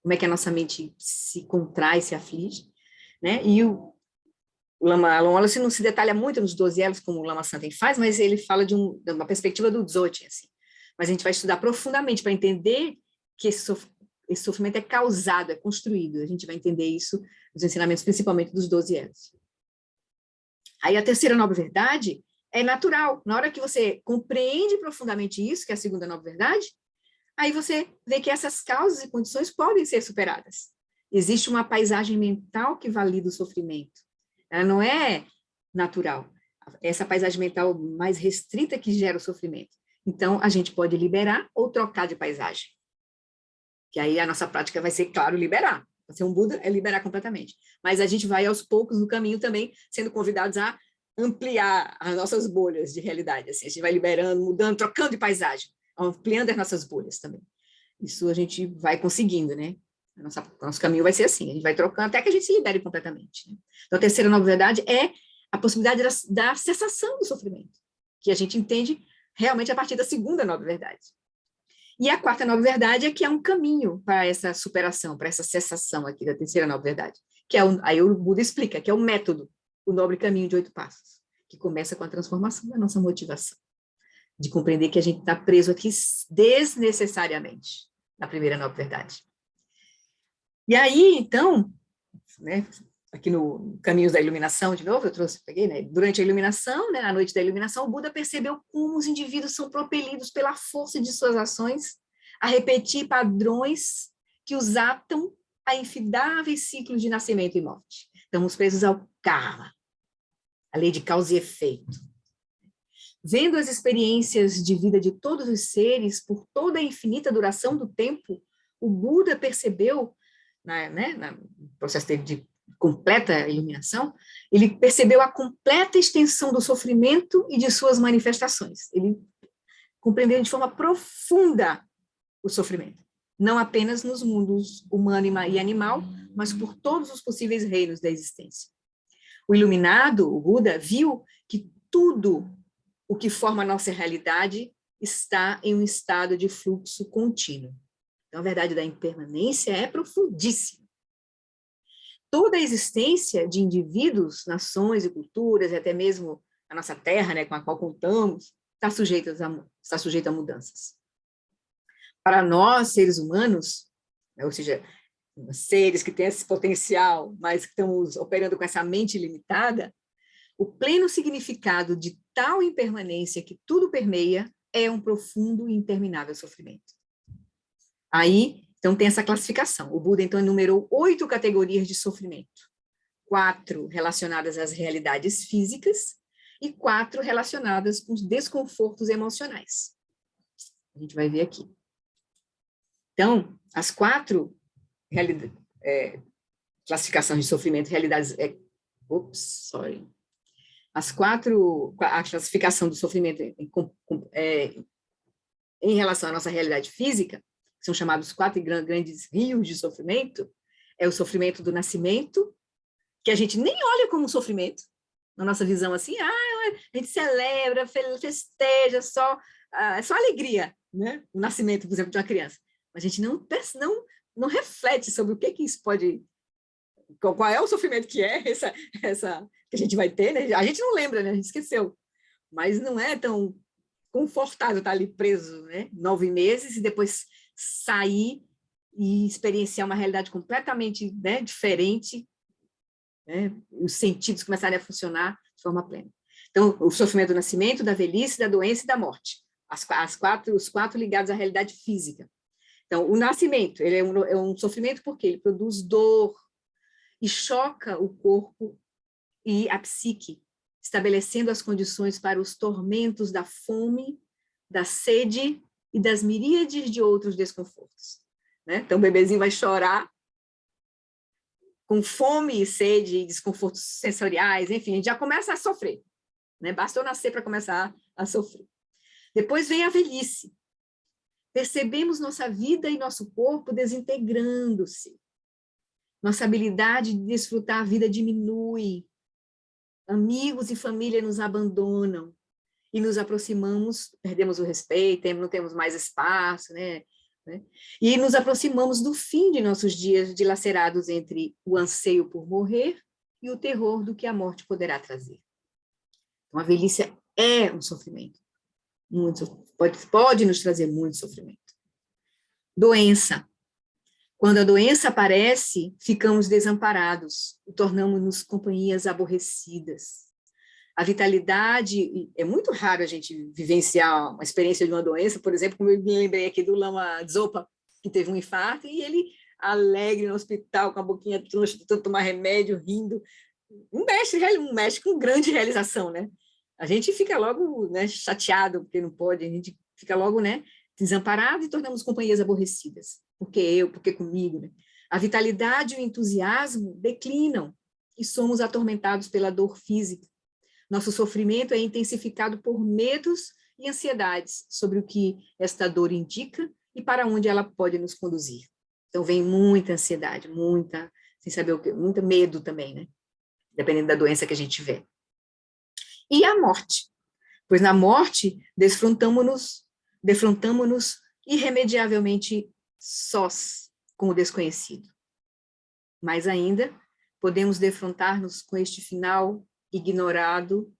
como é que a nossa mente se contrai, se aflige, né? E o Lama Wallace não se detalha muito nos 12 elos, como o Lama Santen faz, mas ele fala de uma perspectiva do Dzogchen, assim. Mas a gente vai estudar profundamente para entender que esse sofrimento é causado, é construído. A gente vai entender isso nos ensinamentos, principalmente dos 12 elos. Aí a terceira nobre verdade é natural. Na hora que você compreende profundamente isso, que é a segunda nobre verdade, aí você vê que essas causas e condições podem ser superadas. Existe uma paisagem mental que valida o sofrimento. Ela não é natural. Essa paisagem mental mais restrita que gera o sofrimento. Então, a gente pode liberar ou trocar de paisagem. Que aí a nossa prática vai ser, claro, liberar. Ser um Buda é liberar completamente. Mas a gente vai, aos poucos, no caminho também, sendo convidados a ampliar as nossas bolhas de realidade. Assim, a gente vai liberando, mudando, trocando de paisagem, ampliando as nossas bolhas também. Isso a gente vai conseguindo, né? Nosso caminho vai ser assim, a gente vai trocando até que a gente se libere completamente. Né? Então, a terceira novidade é a possibilidade da cessação do sofrimento, que a gente entende realmente a partir da segunda nova verdade. E a quarta nova verdade é que é um caminho para essa superação, para essa cessação aqui da terceira nova verdade, que é aí o Buda explica, que é o método, o nobre caminho de 8 passos, que começa com a transformação da nossa motivação, de compreender que a gente está preso aqui desnecessariamente na primeira nova verdade. E aí, então, né, aqui no Caminhos da Iluminação, de novo, peguei, né, durante a iluminação, né, na noite da iluminação, o Buda percebeu como os indivíduos são propelidos pela força de suas ações a repetir padrões que os atam a infindáveis ciclos de nascimento e morte. Estamos presos ao karma, a lei de causa e efeito. Vendo as experiências de vida de todos os seres por toda a infinita duração do tempo, o Buda percebeu, no processo de completa iluminação, ele percebeu a completa extensão do sofrimento e de suas manifestações. Ele compreendeu de forma profunda o sofrimento, não apenas nos mundos humano e animal, mas por todos os possíveis reinos da existência. O iluminado, o Buda, viu que tudo o que forma a nossa realidade está em um estado de fluxo contínuo. Então, a verdade da impermanência é profundíssima. Toda a existência de indivíduos, nações e culturas, e até mesmo a nossa terra, né, com a qual contamos, está sujeita a mudanças. Para nós, seres humanos, ou seja, seres que têm esse potencial, mas que estamos operando com essa mente limitada, o pleno significado de tal impermanência que tudo permeia é um profundo e interminável sofrimento. Aí, então, tem essa classificação. O Buda, então, enumerou 8 categorias de sofrimento. 4 relacionadas às realidades físicas e 4 relacionadas com os desconfortos emocionais. A gente vai ver aqui. Então, as 4 classificações de sofrimento, realidades... A classificação do sofrimento em relação à nossa realidade física, que são chamados 4 grandes rios de sofrimento, é o sofrimento do nascimento, que a gente nem olha como um sofrimento, na nossa visão assim, a gente celebra, festeja, é só alegria, né? O nascimento, por exemplo, de uma criança. Mas a gente não reflete sobre o que isso pode... Qual é o sofrimento que é essa que a gente vai ter, né? A gente não lembra, né? A gente esqueceu. Mas não é tão confortável estar ali preso, né? 9 meses e depois sair e experienciar uma realidade completamente, né, diferente, né? Os sentidos começarem a funcionar de forma plena. Então, o sofrimento do nascimento, da velhice, da doença e da morte. Os 4 ligados à realidade física. Então, o nascimento, ele é um sofrimento porque ele produz dor e choca o corpo e a psique, estabelecendo as condições para os tormentos da fome, da sede e das miríades de outros desconfortos. Né? Então, o bebezinho vai chorar com fome e sede e desconfortos sensoriais, enfim, a gente já começa a sofrer. Né? Bastou nascer para começar a sofrer. Depois vem a velhice. Percebemos nossa vida e nosso corpo desintegrando-se. Nossa habilidade de desfrutar a vida diminui. Amigos e família nos abandonam. E nos aproximamos, perdemos o respeito, não temos mais espaço, né? E nos aproximamos do fim de nossos dias dilacerados entre o anseio por morrer e o terror do que a morte poderá trazer. Então, a velhice é um sofrimento. Pode nos trazer muito sofrimento. Doença. Quando a doença aparece, ficamos desamparados e tornamos-nos companhias aborrecidas. A vitalidade, é muito raro a gente vivenciar uma experiência de uma doença, por exemplo, como eu me lembrei aqui do Lama Zopa, que teve um infarto, e ele alegre no hospital, com a boquinha tentando tomar remédio, rindo. Um mestre com grande realização, né? A gente fica logo, né, chateado, porque não pode, a gente fica logo, né, desamparado e tornamos companhias aborrecidas. Porque comigo, né? A vitalidade e o entusiasmo declinam e somos atormentados pela dor física. Nosso sofrimento é intensificado por medos e ansiedades sobre o que esta dor indica e para onde ela pode nos conduzir. Então, vem muita ansiedade, sem saber o que, muito medo também, né? Dependendo da doença que a gente tiver. E a morte. Pois na morte, defrontamo-nos irremediavelmente sós com o desconhecido. Mais ainda, podemos defrontar-nos com este final ignorado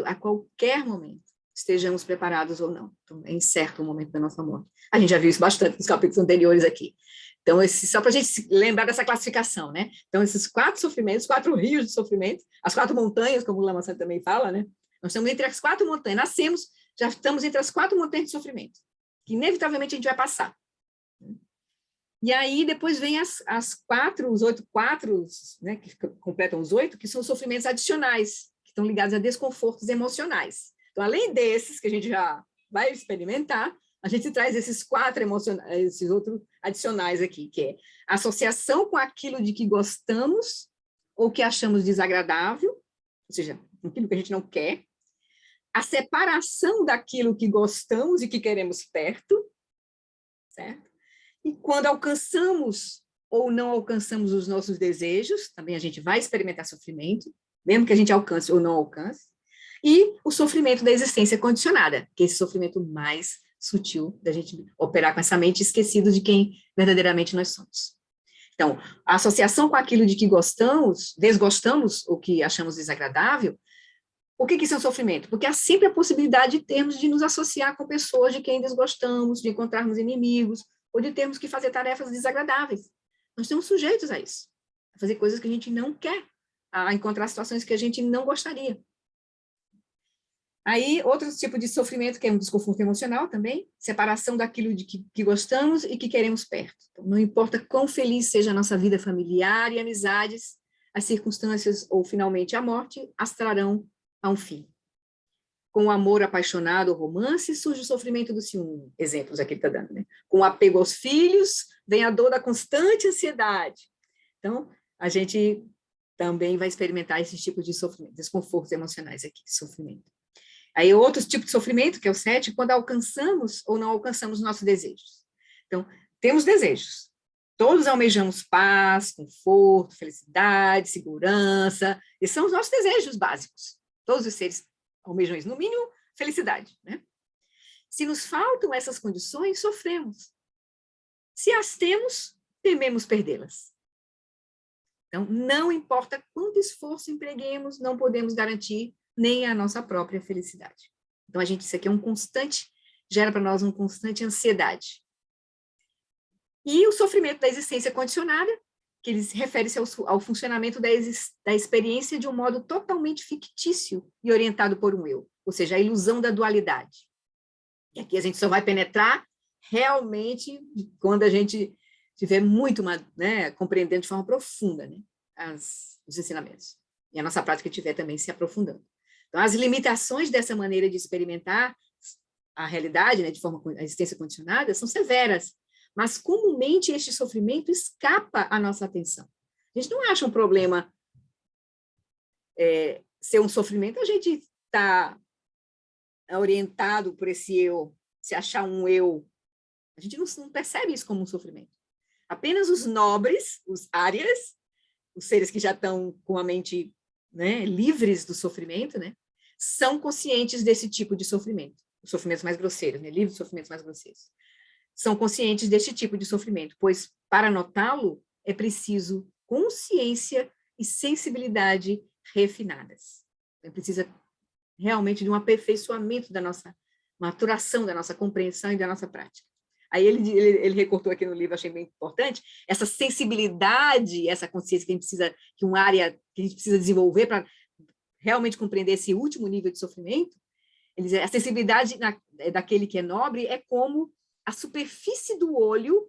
a qualquer momento, estejamos preparados ou não. Então, é incerto o momento da nossa morte. A gente já viu isso bastante nos capítulos anteriores aqui. Então, só para a gente lembrar dessa classificação, né? Então, esses 4 sofrimentos, 4 rios de sofrimento, as 4 montanhas, como o Lama Santo também fala, né? Nós estamos entre as 4 montanhas, nascemos, já estamos entre as 4 montanhas de sofrimento, que inevitavelmente a gente vai passar. E aí, depois vem os 8 quadros, né, que completam os 8, que são sofrimentos adicionais, que estão ligados a desconfortos emocionais. Então, além desses que a gente já vai experimentar, a gente traz esses 4 esses outros adicionais aqui, que é a associação com aquilo de que gostamos ou que achamos desagradável, ou seja, aquilo que a gente não quer, a separação daquilo que gostamos e que queremos perto, certo? E quando alcançamos ou não alcançamos os nossos desejos, também a gente vai experimentar sofrimento, mesmo que a gente alcance ou não alcance, e o sofrimento da existência condicionada, que é esse sofrimento mais sutil da gente operar com essa mente esquecido de quem verdadeiramente nós somos. Então, a associação com aquilo de que gostamos, desgostamos, ou que achamos desagradável, por que isso é um sofrimento? Porque há sempre a possibilidade de termos de nos associar com pessoas de quem desgostamos, de encontrarmos inimigos, ou de termos que fazer tarefas desagradáveis. Nós estamos sujeitos a isso, a fazer coisas que a gente não quer, a encontrar situações que a gente não gostaria. Aí, outro tipo de sofrimento, que é um desconforto emocional também, separação daquilo de que gostamos e que queremos perto. Então, não importa quão feliz seja a nossa vida familiar e amizades, as circunstâncias ou, finalmente, a morte as trarão a um fim. Com o amor apaixonado ou romance, surge o sofrimento do ciúme. Exemplos aqui ele está dando, né? Com o apego aos filhos, vem a dor da constante ansiedade. Então, a gente também vai experimentar esse tipo de sofrimento, desconfortos emocionais aqui, sofrimento. Aí, outro tipo de sofrimento, que é o 7, quando alcançamos ou não alcançamos nossos desejos. Então, temos desejos. Todos almejamos paz, conforto, felicidade, segurança. Esses são os nossos desejos básicos. Todos os seres almejam isso, no mínimo, felicidade, né? Se nos faltam essas condições, sofremos. Se as temos, tememos perdê-las. Então, não importa quanto esforço empreguemos, não podemos garantir nem a nossa própria felicidade. Então, isso aqui é um constante, gera para nós uma constante ansiedade. E o sofrimento da existência condicionada, que ele refere-se ao funcionamento da experiência de um modo totalmente fictício e orientado por um eu, ou seja, a ilusão da dualidade. E aqui a gente só vai penetrar realmente quando a gente estiver muito, né, compreendendo de forma profunda, né, os ensinamentos. E a nossa prática estiver também se aprofundando. Então, as limitações dessa maneira de experimentar a realidade, né, de forma a existência condicionada, são severas, mas comumente este sofrimento escapa à nossa atenção. A gente não acha um problema ser um sofrimento, a gente está orientado por esse eu, se achar um eu. A gente não percebe isso como um sofrimento. Apenas os nobres, os árias, os seres que já estão com a mente, né, livres do sofrimento, né, são conscientes desse tipo de sofrimento, os sofrimentos mais grosseiros, né, livres dos sofrimentos mais grosseiros. São conscientes deste tipo de sofrimento, pois, para notá-lo, é preciso consciência e sensibilidade refinadas. É preciso realmente de um aperfeiçoamento da nossa maturação, da nossa compreensão e da nossa prática. Aí ele recortou aqui no livro, achei bem importante, essa sensibilidade, essa consciência que a gente precisa, que a gente precisa desenvolver para realmente compreender esse último nível de sofrimento. Ele diz, a sensibilidade daquele que é nobre é como a superfície do olho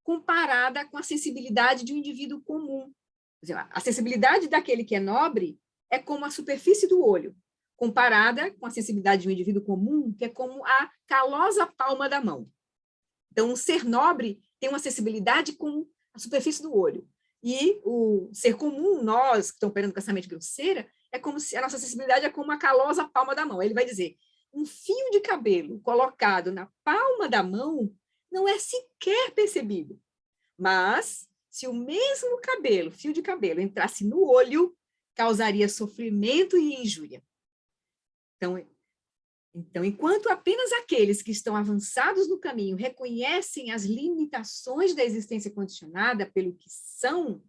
comparada com a sensibilidade de um indivíduo comum. A sensibilidade daquele que é nobre é como a superfície do olho, comparada com a sensibilidade de um indivíduo comum, que é como a calosa palma da mão. Então, um ser nobre tem uma sensibilidade com a superfície do olho. E o ser comum, nós que estamos operando com essa mente grosseira, é como se a nossa sensibilidade é como a calosa palma da mão. Ele vai dizer, um fio de cabelo colocado na palma da mão não é sequer percebido. Mas, se o mesmo fio de cabelo, entrasse no olho, causaria sofrimento e injúria. Então, enquanto apenas aqueles que estão avançados no caminho reconhecem as limitações da existência condicionada pelo que são,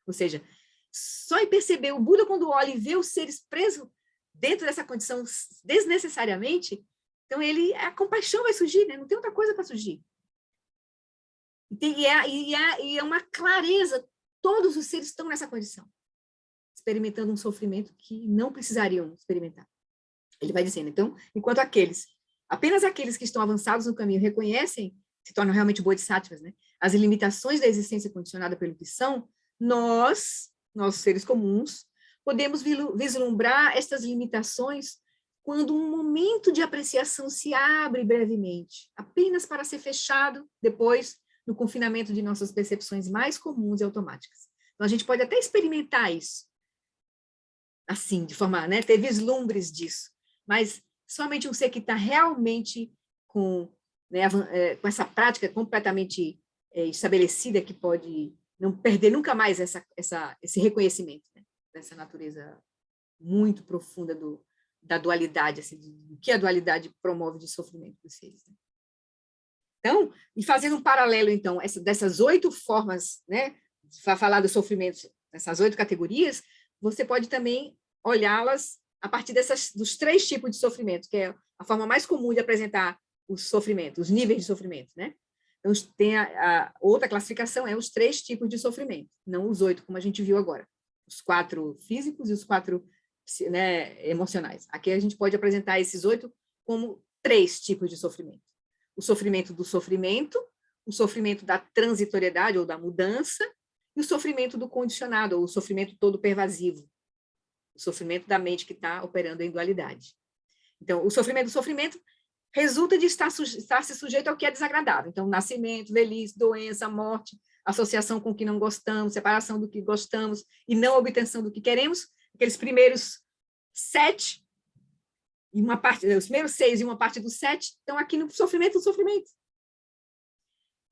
ou seja, só em perceber o Buda quando olha e vê os seres presos dentro dessa condição desnecessariamente, então a compaixão vai surgir, né? Não tem outra coisa para surgir. E é uma clareza, todos os seres estão nessa condição, experimentando um sofrimento que não precisariam experimentar. Ele vai dizendo, então, enquanto apenas aqueles que estão avançados no caminho reconhecem, se tornam realmente bodhisattvas, né? As limitações da existência condicionada pelo que são, nós seres comuns, podemos vislumbrar estas limitações quando um momento de apreciação se abre brevemente, apenas para ser fechado depois no confinamento de nossas percepções mais comuns e automáticas. Então, a gente pode até experimentar isso, assim, de forma, né, ter vislumbres disso, mas somente um ser que está realmente com, né, com essa prática completamente estabelecida, que pode não perder nunca mais esse reconhecimento, né, dessa natureza muito profunda da dualidade, assim, do que a dualidade promove de sofrimento dos seres. Né? Então, e fazendo um paralelo, então, dessas 8 formas, né, para falar do sofrimento, essas 8 categorias, você pode também olhá-las a partir dos 3 tipos de sofrimento, que é a forma mais comum de apresentar o sofrimento, os níveis de sofrimento, né? Então, tem a outra classificação, os 3 tipos de sofrimento, não os 8, como a gente viu agora. Os 4 físicos e os 4, né, emocionais. Aqui a gente pode apresentar esses 8 como 3 tipos de sofrimento. O sofrimento o sofrimento da transitoriedade ou da mudança, e o sofrimento do condicionado, ou o sofrimento todo pervasivo, o sofrimento da mente que está operando em dualidade. Então, o sofrimento do sofrimento resulta de estar-se sujeito ao que é desagradável. Então, nascimento, velhice, doença, morte, associação com o que não gostamos, separação do que gostamos e não obtenção do que queremos, aqueles primeiros 7, e uma parte, os primeiros 6 e uma parte dos 7 estão aqui no sofrimento do sofrimento.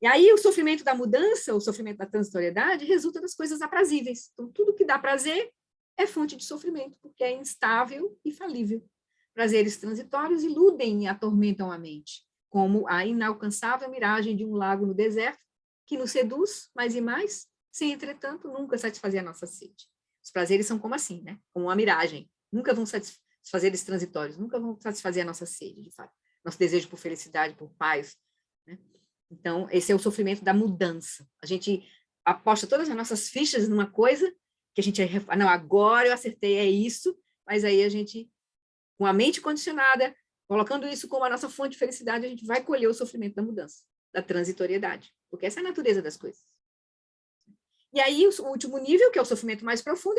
E aí o sofrimento da mudança, o sofrimento da transitoriedade, resulta das coisas aprazíveis. Então, tudo que dá prazer é fonte de sofrimento, porque é instável e falível. Prazeres transitórios iludem e atormentam a mente, como a inalcançável miragem de um lago no deserto, que nos seduz mais e mais, sem, entretanto, nunca satisfazer a nossa sede. Os prazeres são como assim, né? Como uma miragem. Nunca vão prazeres transitórios, nunca vão satisfazer a nossa sede, de fato. Nosso desejo por felicidade, por paz, né? Então, esse é o sofrimento da mudança. A gente aposta todas as nossas fichas numa coisa que a gente, não, agora eu acertei, é isso, mas aí a gente, com a mente condicionada, colocando isso como a nossa fonte de felicidade, a gente vai colher o sofrimento da mudança, da transitoriedade, porque essa é a natureza das coisas. E aí, o último nível, que é o sofrimento mais profundo,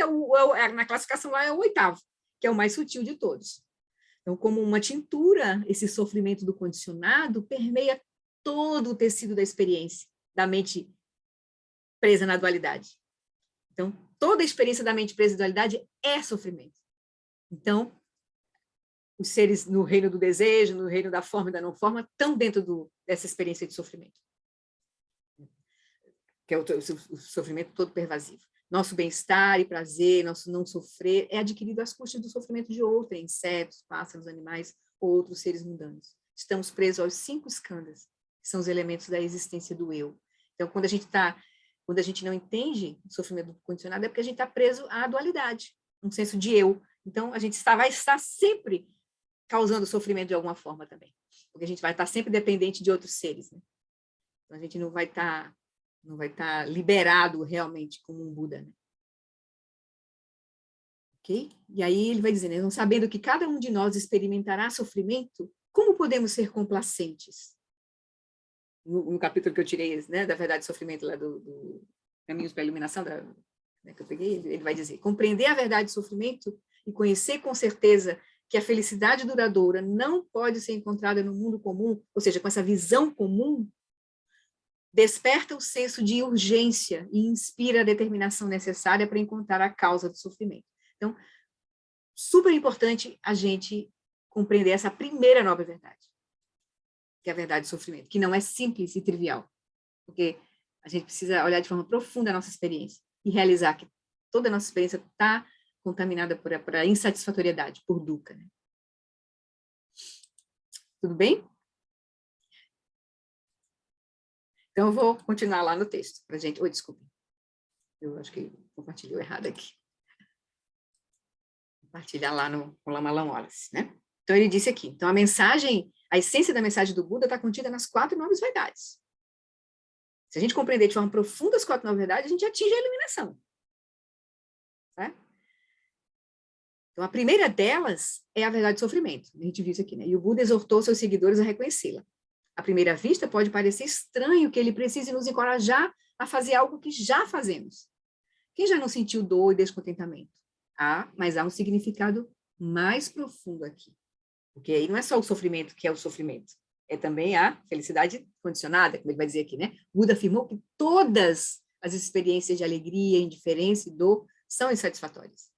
na classificação lá é o 8º, que é o mais sutil de todos. Então, como uma tintura, esse sofrimento do condicionado permeia todo o tecido da experiência, da mente presa na dualidade. Então, toda a experiência da mente presa na dualidade é sofrimento. Então, os seres no reino do desejo, no reino da forma e da não forma, estão dentro dessa experiência de sofrimento. Que é o sofrimento todo pervasivo. Nosso bem-estar e prazer, nosso não sofrer, é adquirido às custas do sofrimento de outrem, insetos, pássaros, animais ou outros seres mundanos. Estamos presos aos 5 skandhas, que são os elementos da existência do eu. Então, quando a gente não entende o sofrimento condicionado, é porque a gente está preso à dualidade, um senso de eu. Então, a gente vai estar sempre causando sofrimento de alguma forma também, porque a gente vai estar sempre dependente de outros seres, né? Então, a gente não vai estar liberado realmente como um Buda, né? Ok? E aí ele vai dizendo, não sabendo que cada um de nós experimentará sofrimento, como podemos ser complacentes? No capítulo que eu tirei, né, da verdade e sofrimento, lá do Caminhos para a Iluminação, né, que eu peguei, ele vai dizer, compreender a verdade e sofrimento e conhecer com certeza que a felicidade duradoura não pode ser encontrada no mundo comum, ou seja, com essa visão comum, desperta o senso de urgência e inspira a determinação necessária para encontrar a causa do sofrimento. Então, super importante a gente compreender essa primeira nova verdade, que é a verdade do sofrimento, que não é simples e trivial, porque a gente precisa olhar de forma profunda a nossa experiência e realizar que toda a nossa experiência está contaminada por a insatisfatoriedade, por dukkha. Né? Tudo bem? Então, eu vou continuar lá no texto, para a gente... Oi, desculpe. Eu acho que compartilhei errado aqui. Compartilhar lá no Lama Wallace, né? Então, ele disse aqui, então, a essência da mensagem do Buda está contida nas 4 novas verdades. Se a gente compreender de forma profunda as 4 novas verdades, a gente atinge a iluminação. Tá? Então, a primeira delas é a verdade do sofrimento. A gente viu isso aqui, né? E o Buda exortou seus seguidores a reconhecê-la. À primeira vista, pode parecer estranho que ele precise nos encorajar a fazer algo que já fazemos. Quem já não sentiu dor e descontentamento? Mas há um significado mais profundo aqui. Porque aí não é só o sofrimento que é o sofrimento, é também a felicidade condicionada, como ele vai dizer aqui, né? Buda afirmou que todas as experiências de alegria, indiferença e dor são insatisfatórias.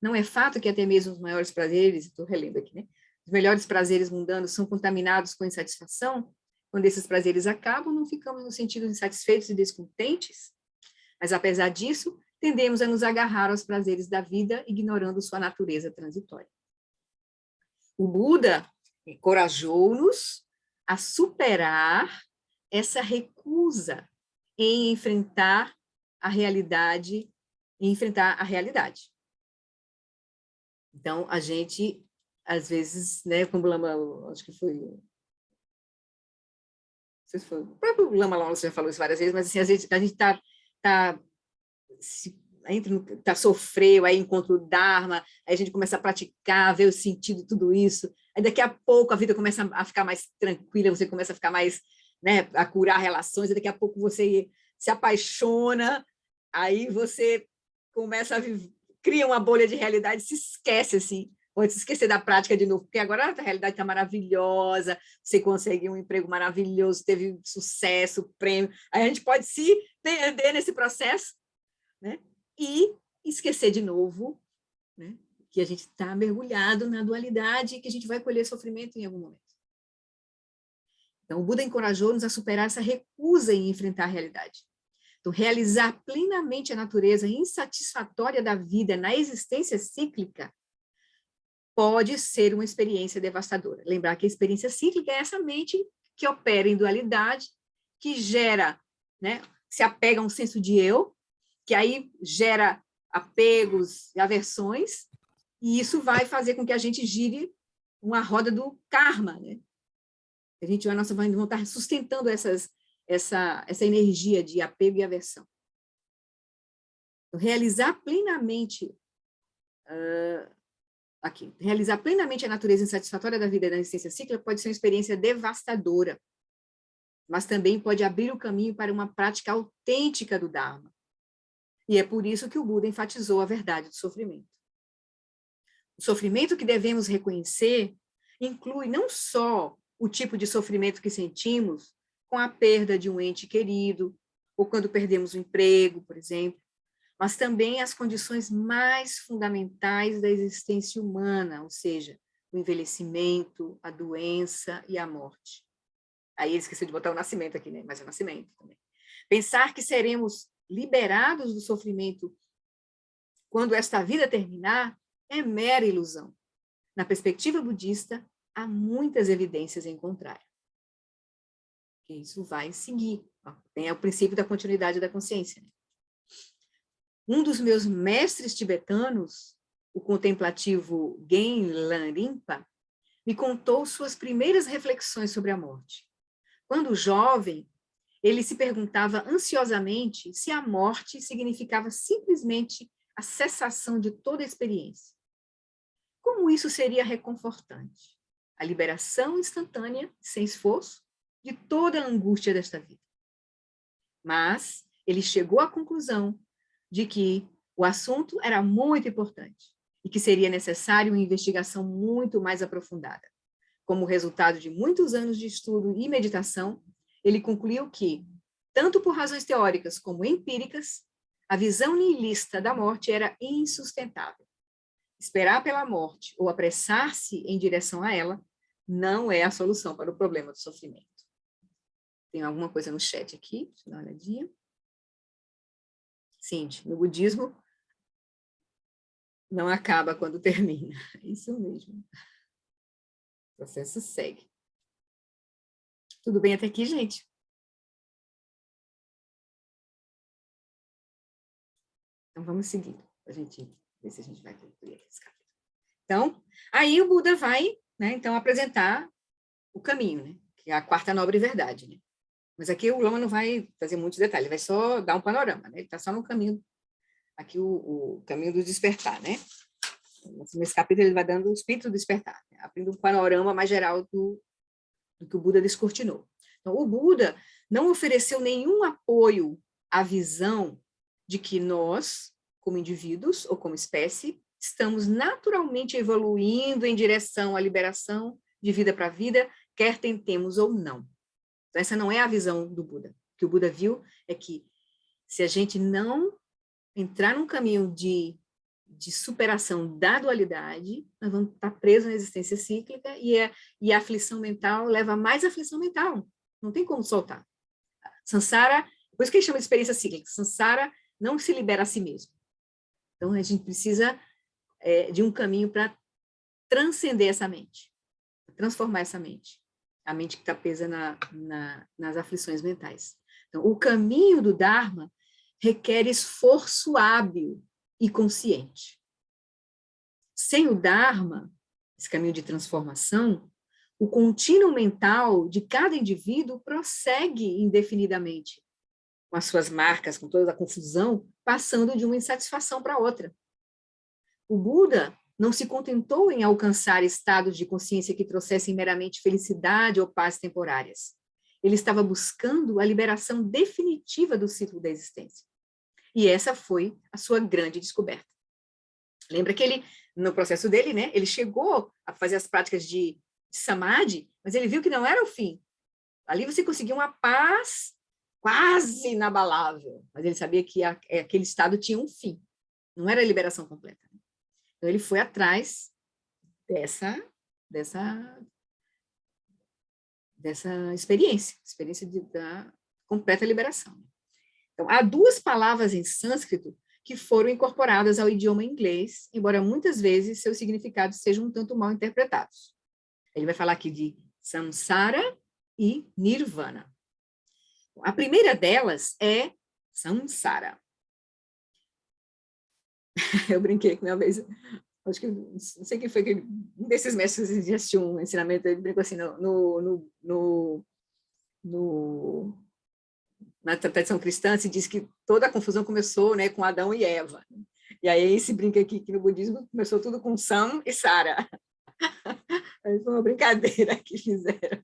Não é fato que até mesmo os maiores prazeres, estou relendo aqui, né? Os melhores prazeres mundanos são contaminados com insatisfação? Quando esses prazeres acabam, não ficamos no sentido insatisfeitos e descontentes? Mas, apesar disso, tendemos a nos agarrar aos prazeres da vida, ignorando sua natureza transitória. O Buda encorajou-nos a superar essa recusa em enfrentar a realidade, Então, a gente, às vezes, né, como o Lama, acho que foi, não sei se foi, o próprio Lama Laola já falou isso várias vezes, mas assim, a gente sofreu, aí encontra o Dharma, aí a gente começa a praticar, ver o sentido de tudo isso, aí daqui a pouco a vida começa a ficar mais tranquila, você começa a ficar mais, né, a curar relações, e daqui a pouco você se apaixona, aí você começa cria uma bolha de realidade, se esquece, assim, pode se esquecer da prática de novo, porque agora a realidade está maravilhosa, você consegue um emprego maravilhoso, teve sucesso, prêmio, aí a gente pode se perder nesse processo, né? E esquecer de novo, né, que a gente está mergulhado na dualidade e que a gente vai colher sofrimento em algum momento. Então, o Buda encorajou-nos a superar essa recusa em enfrentar a realidade. Então, realizar plenamente a natureza insatisfatória da vida na existência cíclica pode ser uma experiência devastadora. Lembrar que a experiência cíclica é essa mente que opera em dualidade, que gera, né, se apega a um senso de eu, que aí gera apegos e aversões, e isso vai fazer com que a gente gire uma roda do karma, né? A gente vai estar sustentando essa energia de apego e aversão. Então, realizar plenamente a natureza insatisfatória da vida da existência cíclica pode ser uma experiência devastadora, mas também pode abrir o caminho para uma prática autêntica do Dharma. E é por isso que o Buda enfatizou a verdade do sofrimento. O sofrimento que devemos reconhecer inclui não só o tipo de sofrimento que sentimos com a perda de um ente querido, ou quando perdemos o emprego, por exemplo, mas também as condições mais fundamentais da existência humana, ou seja, o envelhecimento, a doença e a morte. Aí ele esqueceu de botar o nascimento aqui, né? Mas é o nascimento também. Pensar que seremos liberados do sofrimento quando esta vida terminar é mera ilusão. Na perspectiva budista, há muitas evidências em contrário. Isso vai seguir. Tem o princípio da continuidade da consciência. Um dos meus mestres tibetanos, o contemplativo Genlan Rinpa, me contou suas primeiras reflexões sobre a morte. Quando jovem, ele se perguntava ansiosamente se a morte significava simplesmente a cessação de toda a experiência. Como isso seria reconfortante? A liberação instantânea, sem esforço, de toda a angústia desta vida. Mas ele chegou à conclusão de que o assunto era muito importante e que seria necessário uma investigação muito mais aprofundada. Como resultado de muitos anos de estudo e meditação, ele concluiu que, tanto por razões teóricas como empíricas, a visão nihilista da morte era insustentável. Esperar pela morte ou apressar-se em direção a ela não é a solução para o problema do sofrimento. Tem alguma coisa no chat aqui? Deixa eu dar uma olhadinha. Cindy, no budismo, não acaba quando termina. Isso mesmo. O processo segue. Tudo bem até aqui, gente? Então, vamos seguir, para a gente ver se a gente vai concluir esse capítulo. Então, aí o Buda vai, né, então, apresentar o caminho, né, que é a quarta nobre verdade, né? Mas aqui o Lama não vai fazer muitos detalhes, ele vai só dar um panorama, né? Ele está só no caminho, aqui o caminho do despertar, né? Nesse capítulo ele vai dando o espírito do despertar, né? Abrindo um panorama mais geral do que o Buda descortinou. Então, o Buda não ofereceu nenhum apoio à visão de que nós, como indivíduos ou como espécie, estamos naturalmente evoluindo em direção à liberação de vida para vida, quer tentemos ou não. Então, essa não é a visão do Buda. O que o Buda viu é que se a gente não entrar num caminho de superação da dualidade, nós vamos estar presos na existência cíclica e a aflição mental leva a mais aflição mental. Não tem como soltar. Sansara, por isso que ele chama de experiência cíclica. Sansara não se libera a si mesmo. Então, a gente precisa de um caminho para transcender essa mente, transformar essa mente, a mente que está presa nas aflições mentais. Então, o caminho do Dharma requer esforço hábil e consciente. Sem o Dharma, esse caminho de transformação, o contínuo mental de cada indivíduo prossegue indefinidamente, com as suas marcas, com toda a confusão, passando de uma insatisfação para outra. O Buda não se contentou em alcançar estados de consciência que trouxessem meramente felicidade ou paz temporárias. Ele estava buscando a liberação definitiva do ciclo da existência. E essa foi a sua grande descoberta. Lembra que ele, no processo dele, né, ele chegou a fazer as práticas de samadhi, mas ele viu que não era o fim. Ali você conseguia uma paz quase inabalável, mas ele sabia que aquele estado tinha um fim, não era a liberação completa. Então ele foi atrás dessa experiência da completa liberação. Então, há duas palavras em sânscrito que foram incorporadas ao idioma inglês, embora muitas vezes seus significados sejam um tanto mal interpretados. Ele vai falar aqui de samsara e nirvana. A primeira delas é samsara. Eu brinquei com uma vez, acho que não sei quem foi, um desses mestres que assistiu um ensinamento, ele brincou assim, na tradição cristã se diz que toda a confusão começou, né, com Adão e Eva. E aí se brinca aqui que no budismo começou tudo com Sam e Sara. Foi uma brincadeira que fizeram.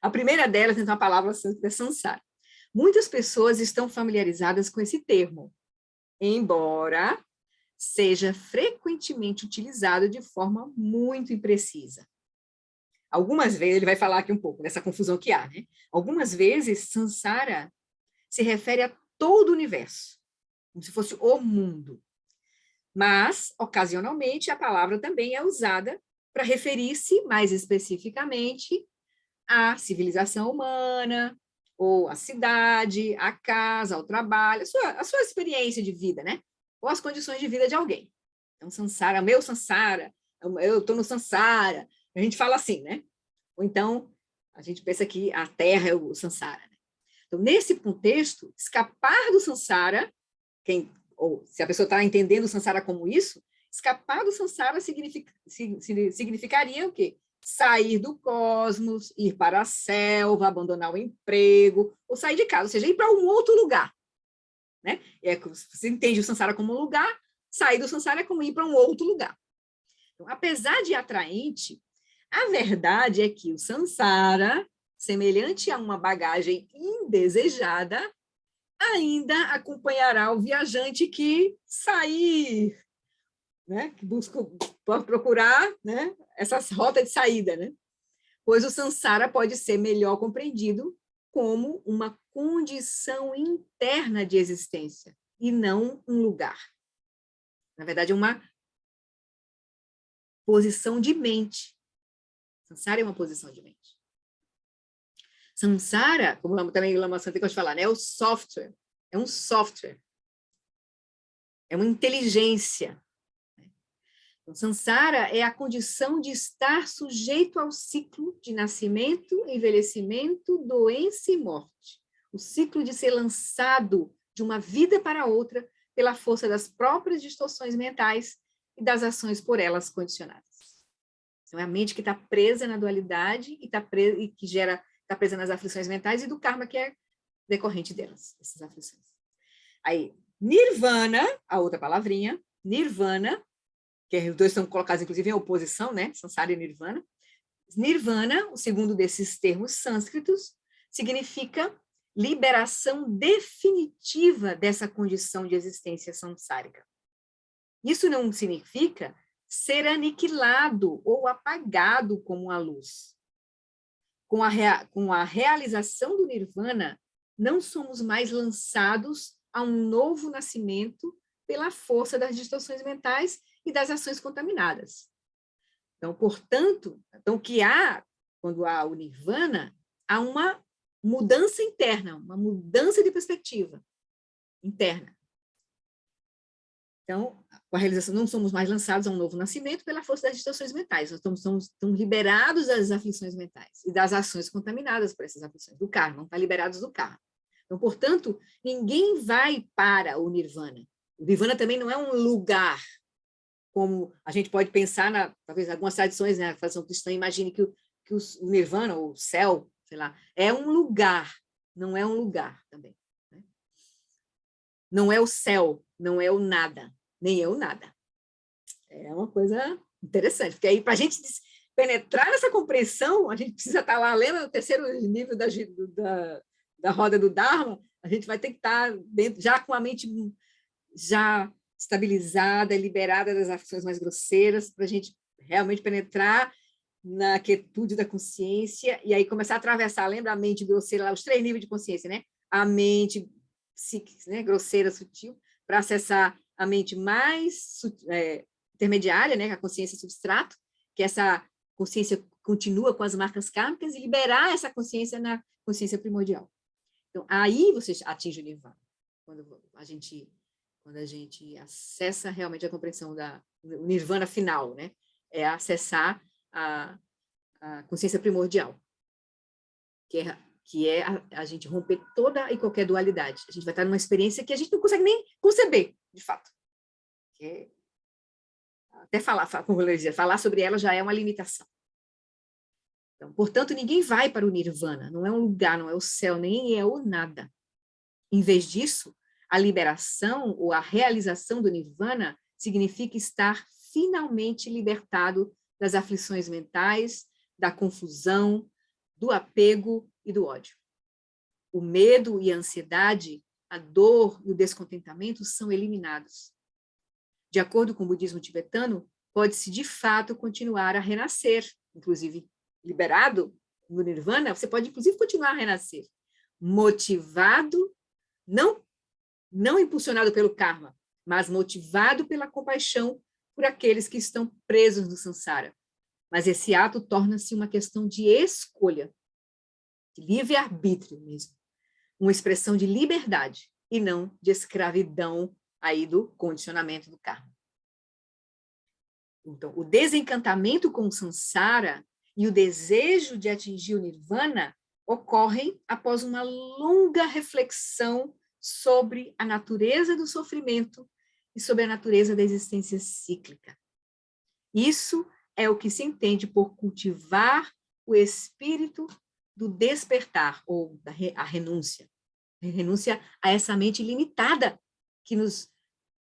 A primeira delas, então, a palavra é samsara. Muitas pessoas estão familiarizadas com esse termo, embora seja frequentemente utilizado de forma muito imprecisa. Algumas vezes, ele vai falar aqui um pouco dessa confusão que há, né? Algumas vezes, samsara se refere a todo o universo, como se fosse o mundo. Mas, ocasionalmente, a palavra também é usada para referir-se mais especificamente à civilização humana, ou à cidade, à casa, ao trabalho, a sua experiência de vida, né? Ou as condições de vida de alguém. Então, samsara, meu samsara, eu estou no samsara. A gente fala assim, né? Ou então, a gente pensa que a Terra é o samsara. Né? Então, nesse contexto, escapar do samsara, ou se a pessoa está entendendo o samsara como isso, escapar do samsara significaria o quê? Sair do cosmos, ir para a selva, abandonar o emprego, ou sair de casa, ou seja, ir para um outro lugar. Né? Você entende o samsara como um lugar, sair do samsara é como ir para um outro lugar. Então, apesar de atraente, a verdade é que o samsara, semelhante a uma bagagem indesejada, ainda acompanhará o viajante que sair, né? Que pode procurar, né? Essas rotas de saída, né? Pois o samsara pode ser melhor compreendido como uma condição interna de existência e não um lugar. Na verdade, é uma posição de mente. Samsara é uma posição de mente. Samsara, como também o Lama Santé gosta de falar, né, é o software. É um software. É uma inteligência. Então, samsara é a condição de estar sujeito ao ciclo de nascimento, envelhecimento, doença e morte. O ciclo de ser lançado de uma vida para outra pela força das próprias distorções mentais e das ações por elas condicionadas. Então, é a mente que está presa na dualidade e que está presa nas aflições mentais e do karma que é decorrente delas, essas aflições. Aí, nirvana, a outra palavrinha, nirvana, que os dois estão colocados, inclusive, em oposição, né? Samsara e nirvana. Nirvana, o segundo desses termos sânscritos, significa liberação definitiva dessa condição de existência samsárica. Isso não significa ser aniquilado ou apagado como a luz. Com a realização do nirvana, não somos mais lançados a um novo nascimento pela força das distorções mentais e das ações contaminadas. Então, portanto, quando há o nirvana, há uma mudança interna, uma mudança de perspectiva interna. Então, com a realização, não somos mais lançados a um novo nascimento pela força das distorções mentais, nós estamos liberados das aflições mentais e das ações contaminadas por essas aflições, do karma, não está liberados do karma. Então, portanto, ninguém vai para o nirvana. O nirvana também não é um lugar, como a gente pode pensar, talvez algumas tradições, né, a tradição cristã imagine que o nirvana, ou o céu, sei lá, é um lugar, não é um lugar também. Né? Não é o céu, não é o nada, nem é o nada. É uma coisa interessante, porque aí, para a gente penetrar nessa compreensão, a gente precisa estar lá lendo o terceiro nível da roda do Dharma, a gente vai ter que estar dentro, já com a mente já estabilizada, liberada das aflições mais grosseiras, para a gente realmente penetrar na quietude da consciência, e aí começar a atravessar, lembra a mente grosseira, lá, os 3 níveis de consciência, né? A mente psíquica, né? Grosseira, sutil, para acessar a mente mais intermediária, né? A consciência substrato, que essa consciência continua com as marcas kármicas, e liberar essa consciência na consciência primordial. Então, aí você atinge o nirvana, quando a gente acessa realmente a compreensão do nirvana final, né? É acessar a consciência primordial, que é a gente romper toda e qualquer dualidade. A gente vai estar numa experiência que a gente não consegue nem conceber, de fato. Até falar sobre ela já é uma limitação. Então, portanto, ninguém vai para o nirvana, não é um lugar, não é o céu, nem é o nada. Em vez disso, a liberação ou a realização do nirvana significa estar finalmente libertado das aflições mentais, da confusão, do apego e do ódio. O medo e a ansiedade, a dor e o descontentamento são eliminados. De acordo com o budismo tibetano, pode-se de fato continuar a renascer, inclusive liberado no nirvana, você pode inclusive continuar a renascer, motivado, não impulsionado pelo karma, mas motivado pela compaixão por aqueles que estão presos no samsara. Mas esse ato torna-se uma questão de escolha, de livre-arbítrio mesmo, uma expressão de liberdade e não de escravidão aí do condicionamento do karma. Então, o desencantamento com o samsara e o desejo de atingir o nirvana ocorrem após uma longa reflexão sobre a natureza do sofrimento e sobre a natureza da existência cíclica. Isso é o que se entende por cultivar o espírito do despertar, ou a renúncia. A renúncia a essa mente limitada que nos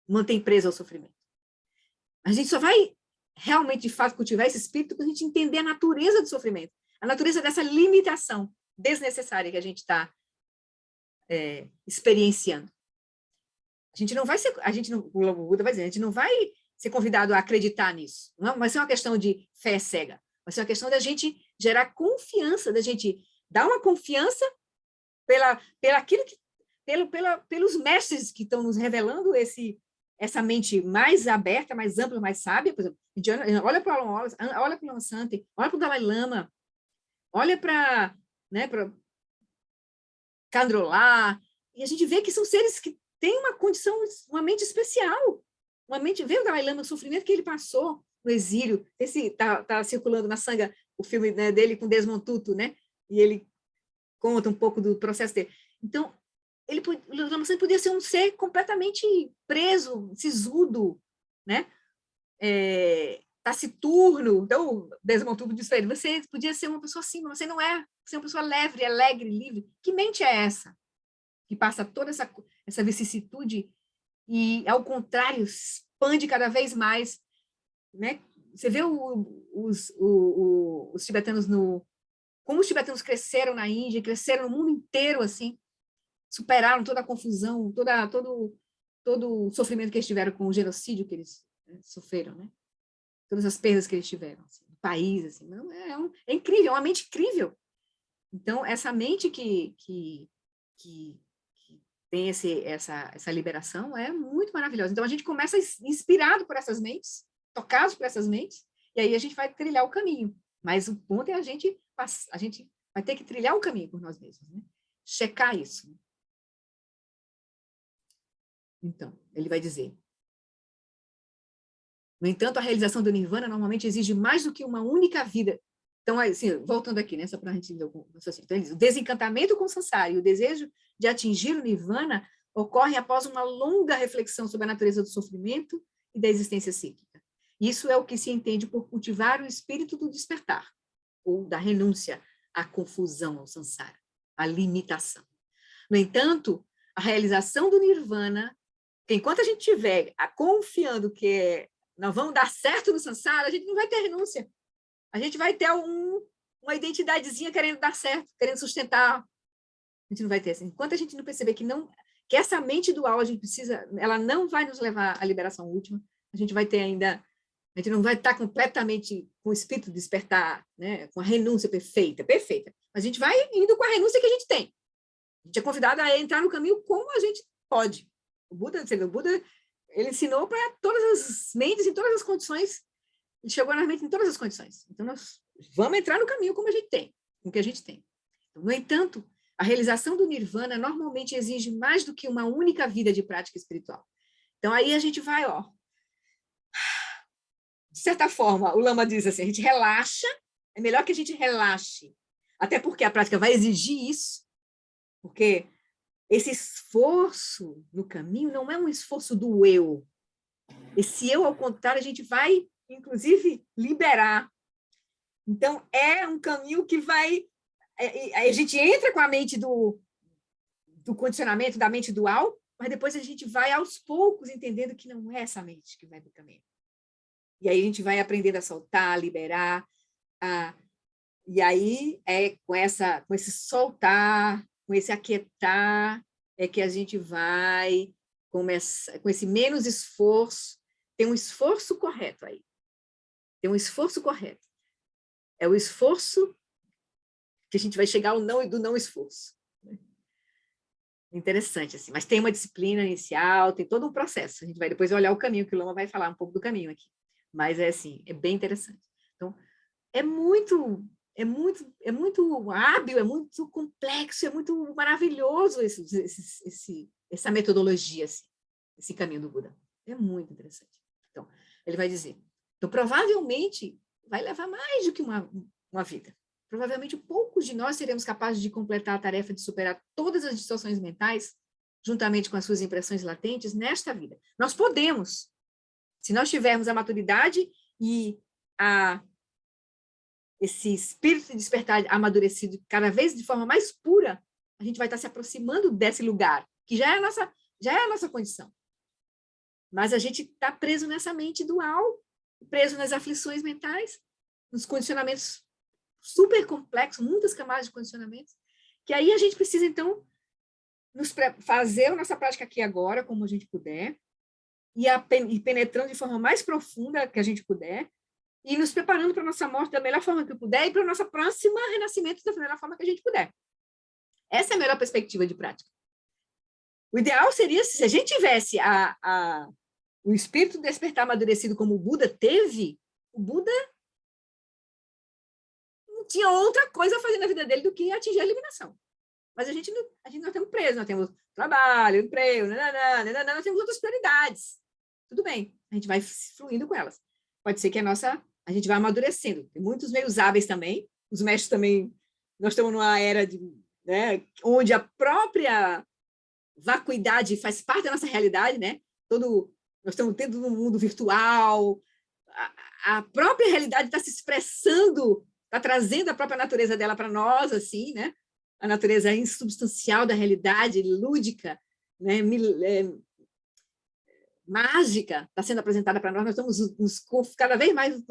mantém presos ao sofrimento. A gente só vai realmente, de fato, cultivar esse espírito quando a gente entender a natureza do sofrimento, a natureza dessa limitação desnecessária que a gente está experienciando. O Buda vai dizer, a gente não vai ser convidado a acreditar nisso. Não vai ser uma questão de fé cega. Vai ser uma questão da gente gerar confiança, da gente dar uma confiança pelos mestres que estão nos revelando essa mente mais aberta, mais ampla, mais sábia. Por exemplo, a gente olha para o olha para o Lansante, olha para o Dalai Lama, olha para Kandrolá, e a gente vê que são seres que têm uma condição, uma mente especial. Vê o Dalai Lama, o sofrimento que ele passou no exílio. Está circulando na Sangha o filme, né, dele com Desmond Tutu, né? E ele conta um pouco do processo dele. Então, o Lama Santo podia ser um ser completamente preso, sisudo, né? Taciturno. Então, Desmond Tutu disse para ele, você podia ser uma pessoa assim, mas você não é. Você é uma pessoa leve, alegre, livre. Que mente é essa? Que passa toda essa vicissitude e, ao contrário, expande cada vez mais, né? Você vê os tibetanos como os tibetanos cresceram na Índia, cresceram no mundo inteiro, assim, superaram toda a confusão, todo o sofrimento que eles tiveram com o genocídio que eles né, sofreram, né? Todas as perdas que eles tiveram, assim, no país, assim, não, é incrível, é uma mente incrível. Então, essa mente que tem essa liberação é muito maravilhosa. Então, a gente começa inspirado por essas mentes, tocados por essas mentes, e aí a gente vai trilhar o caminho. Mas o ponto é a gente vai ter que trilhar o caminho por nós mesmos, né? Checar isso. Então, ele vai dizer: no entanto, a realização do Nirvana normalmente exige mais do que uma única vida. Então, assim, voltando aqui, né, só para a gente entender o raciocínio. Então, ele diz, o desencantamento com o samsara e o desejo de atingir o Nirvana ocorrem após uma longa reflexão sobre a natureza do sofrimento e da existência cíclica. Isso é o que se entende por cultivar o espírito do despertar, ou da renúncia à confusão, ao samsara, à limitação. No entanto, a realização do Nirvana, que enquanto a gente estiver confiando que nós vamos dar certo no samsara, a gente não vai ter renúncia. A gente vai ter uma identidadezinha querendo dar certo, querendo sustentar. A gente não vai ter assim. Enquanto a gente não perceber que essa mente dual a gente precisa, ela não vai nos levar à liberação última, a gente vai ter ainda, a gente não vai estar completamente com o espírito de despertar, né, com a renúncia perfeita. Mas a gente vai indo com a renúncia que a gente tem. A gente é convidado a entrar no caminho como a gente pode. O Buda, ele ensinou para todas as mentes, em todas as condições. Ele chegou na mente em todas as condições. Então, nós vamos entrar no caminho como a gente tem, com o que a gente tem. No entanto, a realização do Nirvana normalmente exige mais do que uma única vida de prática espiritual. Então, aí a gente vai, ó. De certa forma, o Lama diz assim, a gente relaxa, é melhor que a gente relaxe, até porque a prática vai exigir isso, porque esse esforço no caminho não é um esforço do eu. Esse eu, ao contrário, a gente vai, inclusive, liberar. Então, é um caminho que vai... A gente entra com a mente do condicionamento, da mente dual, mas depois a gente vai, aos poucos, entendendo que não é essa mente que vai para o caminho. E aí a gente vai aprendendo a soltar, a liberar. E aí, com esse soltar, com esse aquietar, é que a gente vai começar, com esse menos esforço, tem um esforço correto aí. Tem um esforço correto. É o esforço que a gente vai chegar ao não e do não esforço. Interessante, assim. Mas tem uma disciplina inicial, tem todo um processo. A gente vai depois olhar o caminho, que o Lama vai falar um pouco do caminho aqui. Mas é assim, é bem interessante. Então, é muito hábil, é muito complexo, é muito maravilhoso essa metodologia, assim, esse caminho do Buda. É muito interessante. Então, ele vai dizer, então, provavelmente, vai levar mais do que uma vida. Provavelmente, poucos de nós seremos capazes de completar a tarefa de superar todas as distorções mentais, juntamente com as suas impressões latentes, nesta vida. Nós podemos, se nós tivermos a maturidade e esse espírito de despertar amadurecido cada vez de forma mais pura, a gente vai estar se aproximando desse lugar, que já é a nossa condição. Mas a gente está preso nessa mente dual, preso nas aflições mentais, nos condicionamentos super complexos, muitas camadas de condicionamentos, que aí a gente precisa, então, fazer a nossa prática aqui agora, como a gente puder, e penetrando de forma mais profunda que a gente puder, e nos preparando para a nossa morte da melhor forma que puder e para o nosso próximo renascimento da melhor forma que a gente puder. Essa é a melhor perspectiva de prática. O ideal seria se a gente tivesse o espírito despertar amadurecido como o Buda teve, o Buda não tinha outra coisa a fazer na vida dele do que atingir a iluminação. Mas a gente não estamos presos, nós temos trabalho, emprego, nós temos outras prioridades. Tudo bem, a gente vai fluindo com elas. Pode ser que a gente vai amadurecendo. Tem muitos meios hábeis também, os mestres também, nós estamos numa era né, onde a própria vacuidade faz parte da nossa realidade, né? Nós estamos tendo um mundo virtual, a própria realidade está se expressando, está trazendo a própria natureza dela para nós, assim, né? A natureza insubstancial da realidade, lúdica, né? Mágica, está sendo apresentada para nós, nós estamos cada vez mais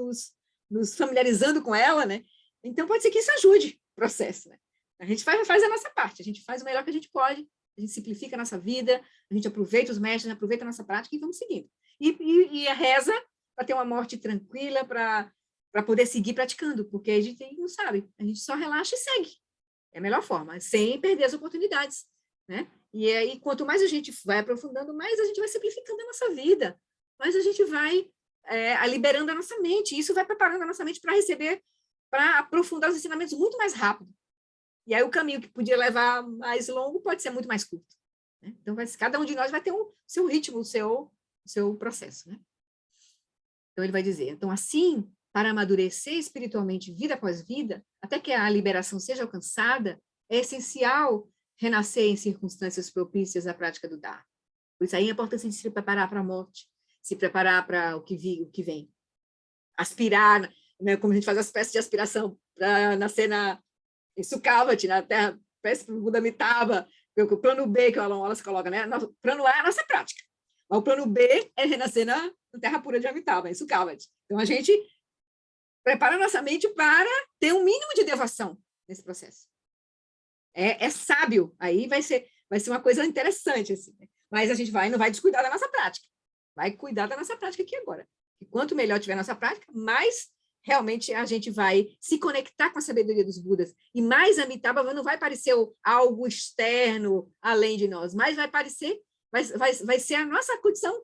nos familiarizando com ela, né? Então, pode ser que isso ajude o processo, né? A gente faz a nossa parte, a gente faz o melhor que a gente pode, a gente simplifica a nossa vida, a gente aproveita os mestres, aproveita a nossa prática e vamos seguindo. e reza para ter uma morte tranquila, para poder seguir praticando, porque a gente não sabe, a gente só relaxa e segue. É a melhor forma, sem perder as oportunidades, né? E aí, quanto mais a gente vai aprofundando, mais a gente vai simplificando a nossa vida, mais a gente vai liberando a nossa mente, e isso vai preparando a nossa mente para receber, para aprofundar os ensinamentos muito mais rápido. E aí o caminho que podia levar mais longo pode ser muito mais curto, né? Então, cada um de nós vai ter o seu ritmo, o seu processo, né? Então, ele vai dizer, então, assim, para amadurecer espiritualmente vida após vida, até que a liberação seja alcançada, é essencial renascer em circunstâncias propícias à prática do Dharma. Por isso aí a importância de se preparar para a morte, se preparar para o que vem. Aspirar, né, como a gente faz as peças de aspiração, para nascer em Sukhavati, na terra, peça para o Buda Amitabha, o plano B que o Alan Wallace coloca, né? O plano A é a nossa prática. Mas o plano B é renascer na terra pura de Amitabha, em Sukhavati. Então, a gente prepara a nossa mente para ter um mínimo de devoção nesse processo. É sábio, aí vai ser uma coisa interessante, assim, né? Mas a gente não vai descuidar da nossa prática, vai cuidar da nossa prática aqui agora. E quanto melhor tiver a nossa prática, mais realmente a gente vai se conectar com a sabedoria dos Budas, e mais Amitabha não vai parecer algo externo além de nós, mas vai parecer, vai ser a nossa condição,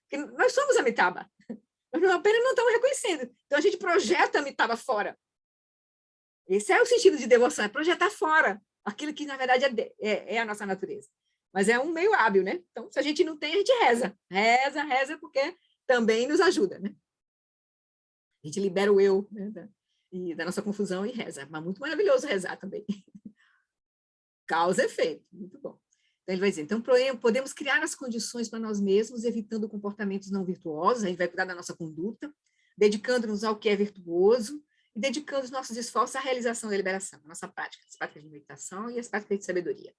porque nós somos Amitabha, nós apenas não estamos reconhecendo, então a gente projeta Amitabha fora. Esse é o sentido de devoção, é projetar fora aquilo que, na verdade, é a nossa natureza. Mas é um meio hábil, né? Então, se a gente não tem, a gente reza. Reza, porque também nos ajuda, né? A gente libera o eu, né, da nossa confusão e reza. Mas muito maravilhoso rezar também. Causa e efeito, muito bom. Então, ele vai dizer, então, podemos criar as condições para nós mesmos, evitando comportamentos não virtuosos, a gente vai cuidar da nossa conduta, dedicando-nos ao que é virtuoso, e dedicando os nossos esforços à realização da liberação, a nossa prática, as práticas de meditação e as práticas de sabedoria.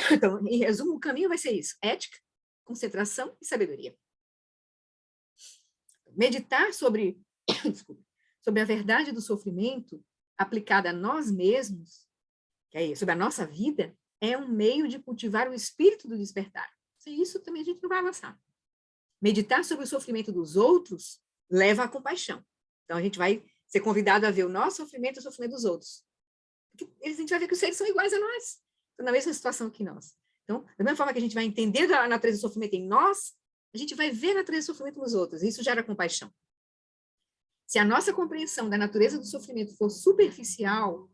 Então, em resumo, o caminho vai ser isso: ética, concentração e sabedoria. Meditar sobre a verdade do sofrimento aplicada a nós mesmos, sobre a nossa vida, é um meio de cultivar o espírito do despertar. Sem isso, também a gente não vai avançar. Meditar sobre o sofrimento dos outros leva à compaixão. Então, a gente vai ser convidado a ver o nosso sofrimento e o sofrimento dos outros. Porque a gente vai ver que os seres são iguais a nós, estão na mesma situação que nós. Então, da mesma forma que a gente vai entender a natureza do sofrimento em nós, a gente vai ver a natureza do sofrimento nos outros, e isso gera compaixão. Se a nossa compreensão da natureza do sofrimento for superficial,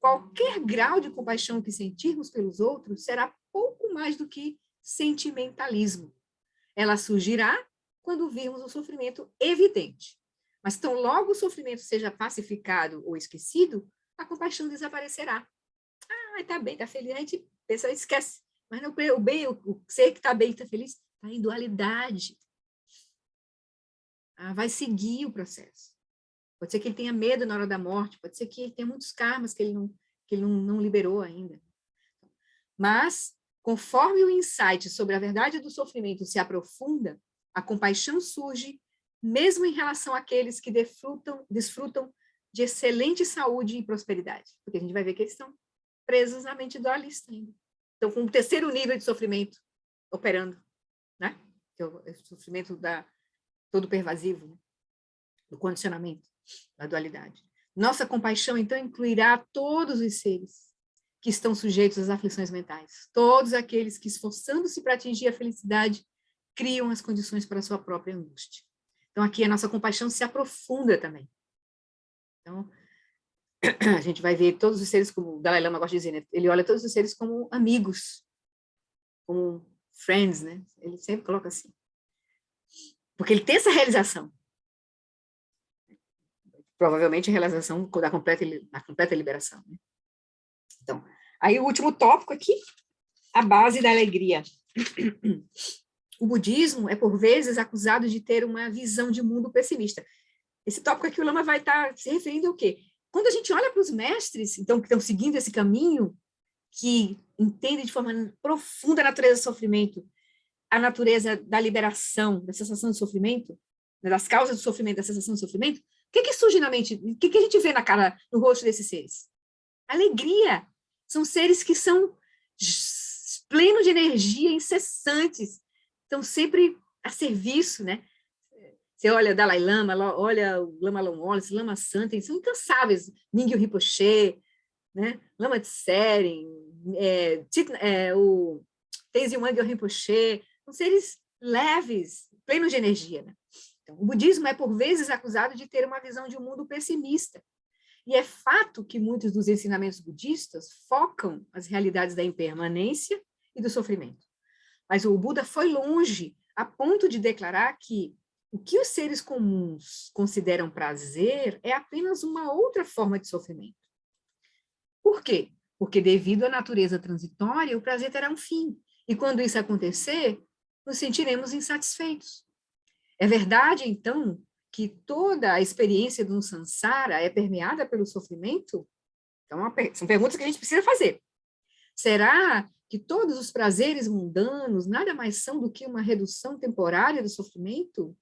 qualquer grau de compaixão que sentirmos pelos outros será pouco mais do que sentimentalismo. Ela surgirá quando virmos o sofrimento evidente. Mas tão logo o sofrimento seja pacificado ou esquecido, a compaixão desaparecerá. Ah, está bem, está feliz, a gente pensa, esquece. Mas não, o bem, o ser que está bem, está feliz, está em dualidade. Vai seguir o processo. Pode ser que ele tenha medo na hora da morte, pode ser que ele tenha muitos karmas que ele não liberou ainda. Mas, conforme o insight sobre a verdade do sofrimento se aprofunda, a compaixão surge mesmo em relação àqueles que desfrutam de excelente saúde e prosperidade, porque a gente vai ver que eles estão presos na mente dualista ainda. Então, com o terceiro nível de sofrimento operando, né? Que é o sofrimento todo pervasivo, né? Do condicionamento, da dualidade. Nossa compaixão, então, incluirá todos os seres que estão sujeitos às aflições mentais, todos aqueles que, esforçando-se para atingir a felicidade, criam as condições para a sua própria angústia. Então, aqui a nossa compaixão se aprofunda também. Então, a gente vai ver todos os seres, como o Dalai Lama gosta de dizer, né? Ele olha todos os seres como amigos, como friends, né? Ele sempre coloca assim. Porque ele tem essa realização. Provavelmente a realização da completa liberação, né? Então, aí o último tópico aqui, a base da alegria. O budismo é, por vezes, acusado de ter uma visão de mundo pessimista. Esse tópico aqui, o Lama vai estar se referindo ao quê? Quando a gente olha para os mestres, então, que estão seguindo esse caminho, que entendem de forma profunda a natureza do sofrimento, a natureza da liberação, da sensação de sofrimento, das causas do sofrimento, da sensação de sofrimento, o que surge na mente? O que a gente vê no rosto desses seres? Alegria. São seres que são plenos de energia, incessantes, estão sempre a serviço, né? Você olha Dalai Lama, olha o Lama Longolse, Lama Santen, eles são incansáveis. Mingyur Rinpoche, né? Lama Tseren, o Tenzin Wangyal Rinpoche, são seres leves, plenos de energia. Né? Então, o budismo é, por vezes, acusado de ter uma visão de um mundo pessimista. E é fato que muitos dos ensinamentos budistas focam as realidades da impermanência e do sofrimento. Mas o Buda foi longe, a ponto de declarar que o que os seres comuns consideram prazer é apenas uma outra forma de sofrimento. Por quê? Porque, devido à natureza transitória, o prazer terá um fim. E quando isso acontecer, nos sentiremos insatisfeitos. É verdade, então, que toda a experiência de um samsara é permeada pelo sofrimento? Então, são perguntas que a gente precisa fazer. Será que todos os prazeres mundanos nada mais são do que uma redução temporária do sofrimento?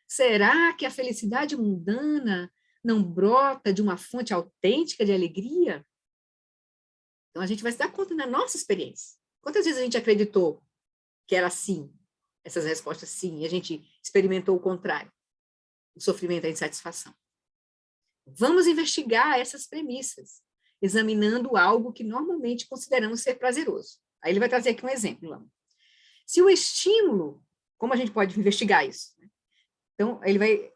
Será que a felicidade mundana não brota de uma fonte autêntica de alegria? Então, a gente vai se dar conta na nossa experiência. Quantas vezes a gente acreditou que era assim, essas respostas sim, e a gente experimentou o contrário, o sofrimento, a insatisfação? Vamos investigar essas premissas, examinando algo que normalmente consideramos ser prazeroso. Aí ele vai trazer aqui um exemplo, Lama. Se o estímulo, como a gente pode investigar isso? Então, ele vai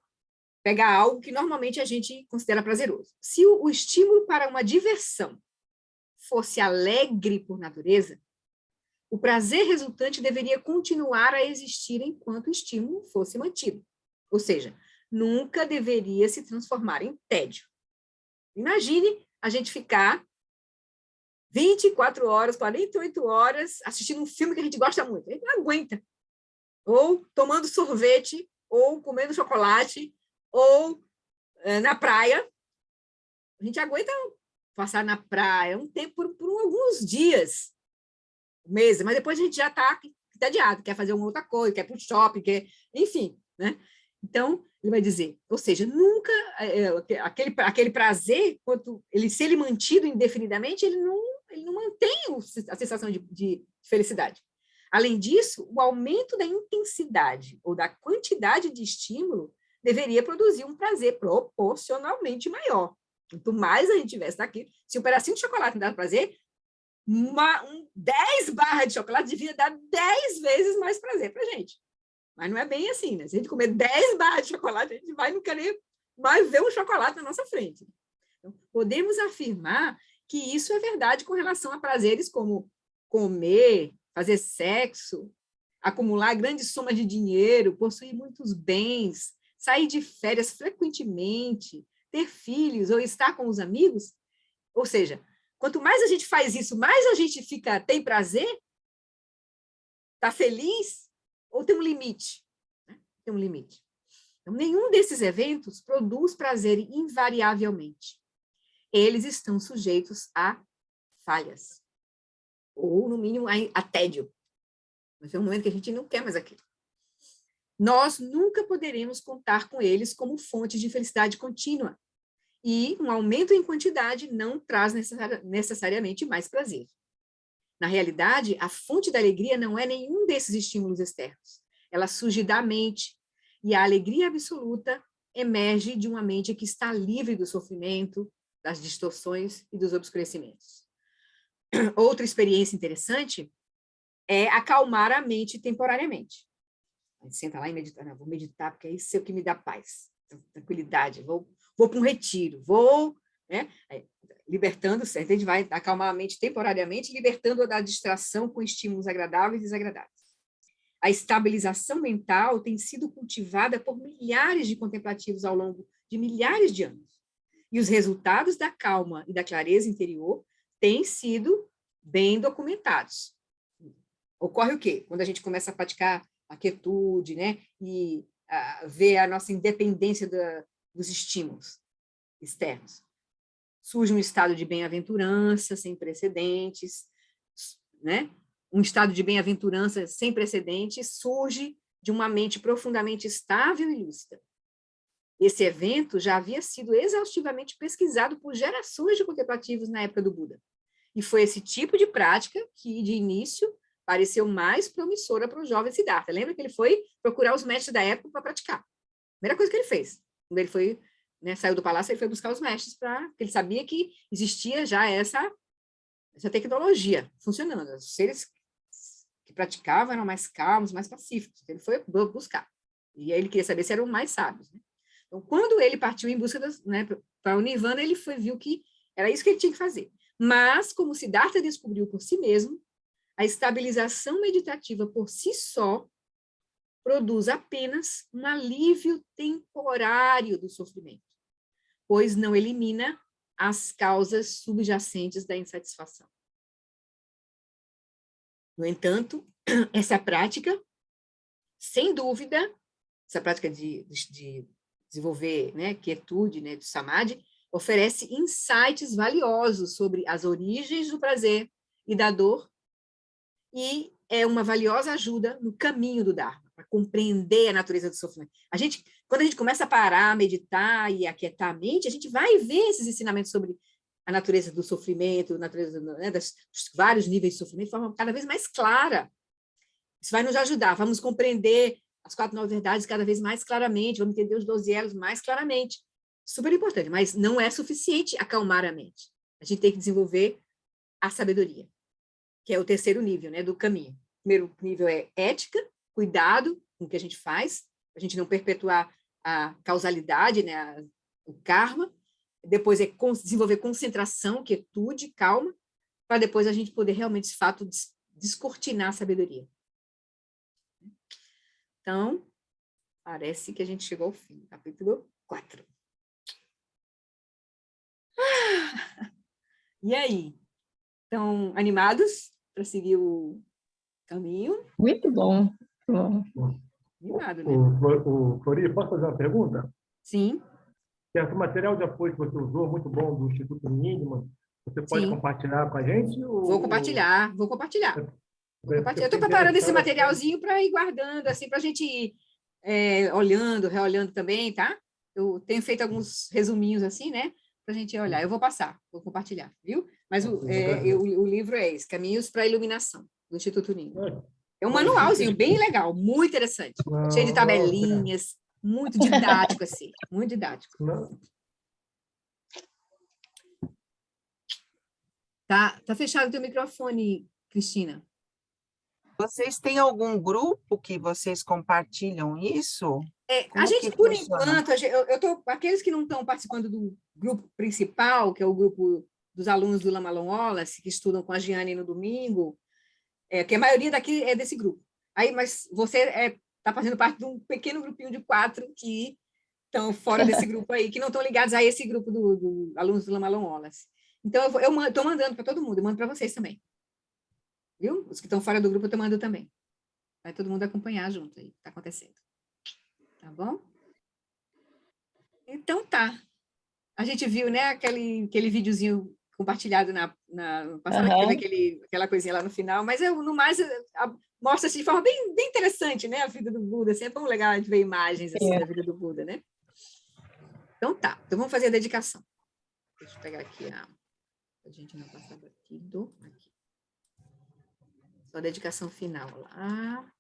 pegar algo que normalmente a gente considera prazeroso. Se o estímulo para uma diversão fosse alegre por natureza, o prazer resultante deveria continuar a existir enquanto o estímulo fosse mantido. Ou seja, nunca deveria se transformar em tédio. Imagine a gente ficar 24 horas, 48 horas assistindo um filme que a gente gosta muito. A gente não aguenta. Ou tomando sorvete, ou comendo chocolate, ou na praia. A gente aguenta passar na praia um tempo por alguns dias, meses, mas depois a gente já está entediado, quer fazer uma outra coisa, quer ir para o shopping, quer, enfim, né? Então, ele vai dizer, ou seja, nunca, aquele prazer, se ele mantido indefinidamente, ele não mantém a sensação de felicidade. Além disso, o aumento da intensidade ou da quantidade de estímulo deveria produzir um prazer proporcionalmente maior. Quanto mais a gente tivesse daqui, se um pedacinho de chocolate me dá prazer, 10 barras de chocolate devia dar 10 vezes mais prazer para a gente. Mas não é bem assim, né? Se a gente comer 10 barras de chocolate, a gente vai não querer mais ver um chocolate na nossa frente. Então, podemos afirmar que isso é verdade com relação a prazeres como comer, fazer sexo, acumular grandes somas de dinheiro, possuir muitos bens, sair de férias frequentemente, ter filhos ou estar com os amigos. Ou seja, quanto mais a gente faz isso, mais a gente tem prazer, está feliz, ou tem um limite? Né? Tem um limite. Então, nenhum desses eventos produz prazer invariavelmente. Eles estão sujeitos a falhas, ou, no mínimo, a tédio. Mas é um momento que a gente não quer mais aquilo. Nós nunca poderemos contar com eles como fonte de felicidade contínua. E um aumento em quantidade não traz necessariamente mais prazer. Na realidade, a fonte da alegria não é nenhum desses estímulos externos. Ela surge da mente, e a alegria absoluta emerge de uma mente que está livre do sofrimento, das distorções e dos obscurecimentos. Outra experiência interessante é acalmar a mente temporariamente. A gente senta lá e medita, não, vou meditar porque isso é o que me dá paz, tranquilidade, vou para um retiro, né, libertando, a gente vai acalmar a mente temporariamente, libertando-a da distração com estímulos agradáveis e desagradáveis. A estabilização mental tem sido cultivada por milhares de contemplativos ao longo de milhares de anos. E os resultados da calma e da clareza interior têm sido bem documentados. Ocorre o quê? Quando a gente começa a praticar a quietude, né, e ver a nossa independência dos estímulos externos. Surge um estado de bem-aventurança sem precedentes, né? Um estado de bem-aventurança sem precedentes surge de uma mente profundamente estável e lúcida. Esse evento já havia sido exaustivamente pesquisado por gerações de contemplativos na época do Buda. E foi esse tipo de prática que, de início, pareceu mais promissora para o jovem Siddhartha. Lembra que ele foi procurar os mestres da época para praticar. Primeira coisa que ele fez. Quando ele foi, né, saiu do palácio, ele foi buscar os mestres, porque ele sabia que existia já essa tecnologia funcionando. Os seres que praticavam eram mais calmos, mais pacíficos. Ele foi buscar. E aí ele queria saber se eram mais sábios. Né? Então, quando ele partiu em busca para o Nirvana, ele viu que era isso que ele tinha que fazer. Mas, como Siddhartha descobriu por si mesmo, a estabilização meditativa por si só produz apenas um alívio temporário do sofrimento, pois não elimina as causas subjacentes da insatisfação. No entanto, essa prática, sem dúvida, essa prática de desenvolver, né, quietude, né, do samadhi, oferece insights valiosos sobre as origens do prazer e da dor e é uma valiosa ajuda no caminho do Dharma, para compreender a natureza do sofrimento. Quando a gente começa a parar, meditar e aquietar a mente, a gente vai ver esses ensinamentos sobre a natureza do sofrimento, a natureza, né, dos vários níveis de sofrimento, de forma cada vez mais clara. Isso vai nos ajudar, vamos compreender as 4 novas verdades cada vez mais claramente, vamos entender os 12 elos mais claramente. Super importante, mas não é suficiente acalmar a mente. A gente tem que desenvolver a sabedoria, que é o terceiro nível, né, do caminho. O primeiro nível é ética, cuidado com o que a gente faz, a gente não perpetuar a causalidade, né, o karma. Depois é desenvolver concentração, quietude, calma, para depois a gente poder realmente, de fato, descortinar a sabedoria. Então, parece que a gente chegou ao fim. Capítulo 4. E aí? Estão animados para seguir o caminho? Muito bom. Bom. Animado, né? Flori, posso fazer uma pergunta? Sim. Esse material de apoio que você usou, muito bom, do Instituto Mindman, você pode Sim. compartilhar com a gente? Vou compartilhar. Vou compartilhar. Eu estou preparando esse materialzinho para ir guardando, assim, para a gente ir olhando, reolhando também, tá? Eu tenho feito alguns resuminhos assim, né? Para a gente olhar. Eu vou passar, vou compartilhar, viu? Mas o livro é esse, Caminhos para a Iluminação, do Instituto Ninho. É um manualzinho bem legal, muito interessante. Cheio de tabelinhas, muito didático, assim. Muito didático. Tá fechado o teu microfone, Cristina. Vocês têm algum grupo que vocês compartilham isso? A gente, por enquanto, aqueles que não estão participando do grupo principal, que é o grupo dos alunos do Lamalon Wallace, que estudam com a Giane no domingo, que a maioria daqui é desse grupo. Aí, mas você está fazendo parte de um pequeno grupinho de 4 que estão fora desse grupo aí, que não estão ligados a esse grupo do alunos do Lamalon Wallace. Então, eu estou mandando para todo mundo, eu mando para vocês também. Viu? Os que estão fora do grupo eu estou mandando também. Vai todo mundo acompanhar junto aí, o que está acontecendo. Tá bom? Então tá. A gente viu, né, aquele videozinho compartilhado na passada, que teve aquela coisinha lá no final, mas no mais mostra-se de forma bem, bem interessante, né, a vida do Buda. Assim, é bom legal a gente ver imagens assim, da vida do Buda, né? Então tá. Então vamos fazer a dedicação. Deixa eu pegar aqui a gente não passar aqui. Só a dedicação final lá.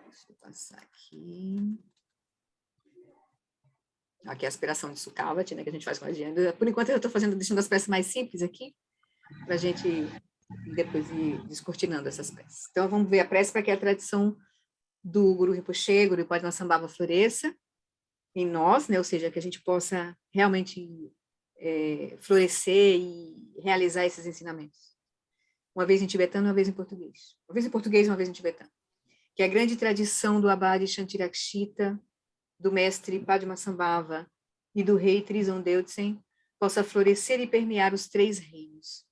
Deixa eu passar aqui. Aqui é a aspiração de Sukhavati, né, que a gente faz com a agenda. Por enquanto, eu estou deixando as peças mais simples aqui, para a gente depois ir descortinando essas peças. Então, vamos ver a prece para que a tradição do Guru Rinpoche, Guru Padmasambhava floresça em nós, né, ou seja, que a gente possa realmente florescer e realizar esses ensinamentos. Uma vez em tibetano, uma vez em português. Uma vez em português, uma vez em tibetano. Que a grande tradição do Abade Shantirakshita, do mestre Padmasambhava e do rei Trizon Deutsen possa florescer e permear os 3 reinos.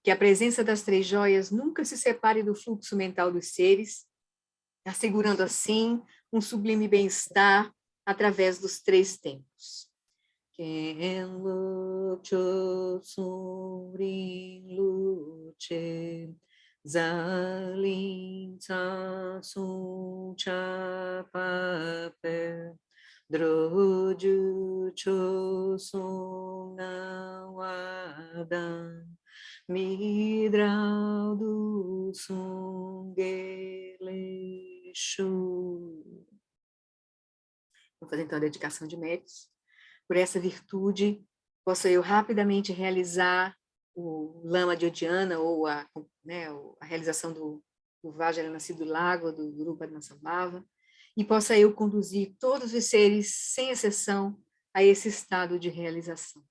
Que a presença das 3 joias nunca se separe do fluxo mental dos seres, assegurando assim um sublime bem-estar através dos 3 tempos. Ken Lucho Surin Luche Zalin Tsa Sun Cha Pape Droju Chosun Não Adam Midral do Sungeleshu. Vou fazer então a dedicação de méritos. Por essa virtude, posso eu rapidamente realizar o Lama de Odiana, ou a realização do Vajrayana do Lago, do Guru Padmasambhava, e possa eu conduzir todos os seres, sem exceção, a esse estado de realização.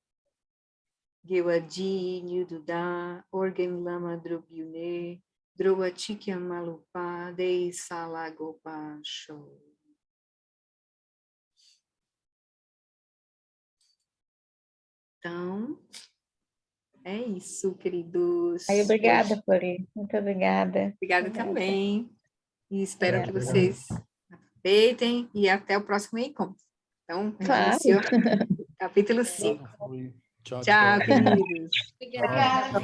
Gewadi Nyududa, Orgen Lama Drogyune, Droatikya Malupa, Dei Salagopa Show. Então, é isso, queridos. Aí, obrigada, Flori. Muito obrigada. Obrigada também. E espero que Obrigada. vocês aproveitem e até o próximo encontro. Então, Claro. inicio capítulo 5. Tchau, Tchau, queridos. Obrigada.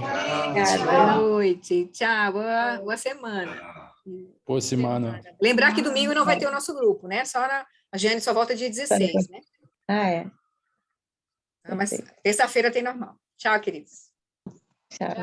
Boa noite. Tchau. Boa semana. Boa semana. Lembrar que domingo não vai ter o nosso grupo, né? A Jane só volta dia 16, né? Ah, é. Mas terça-feira tem normal. Tchau, queridos. Tchau.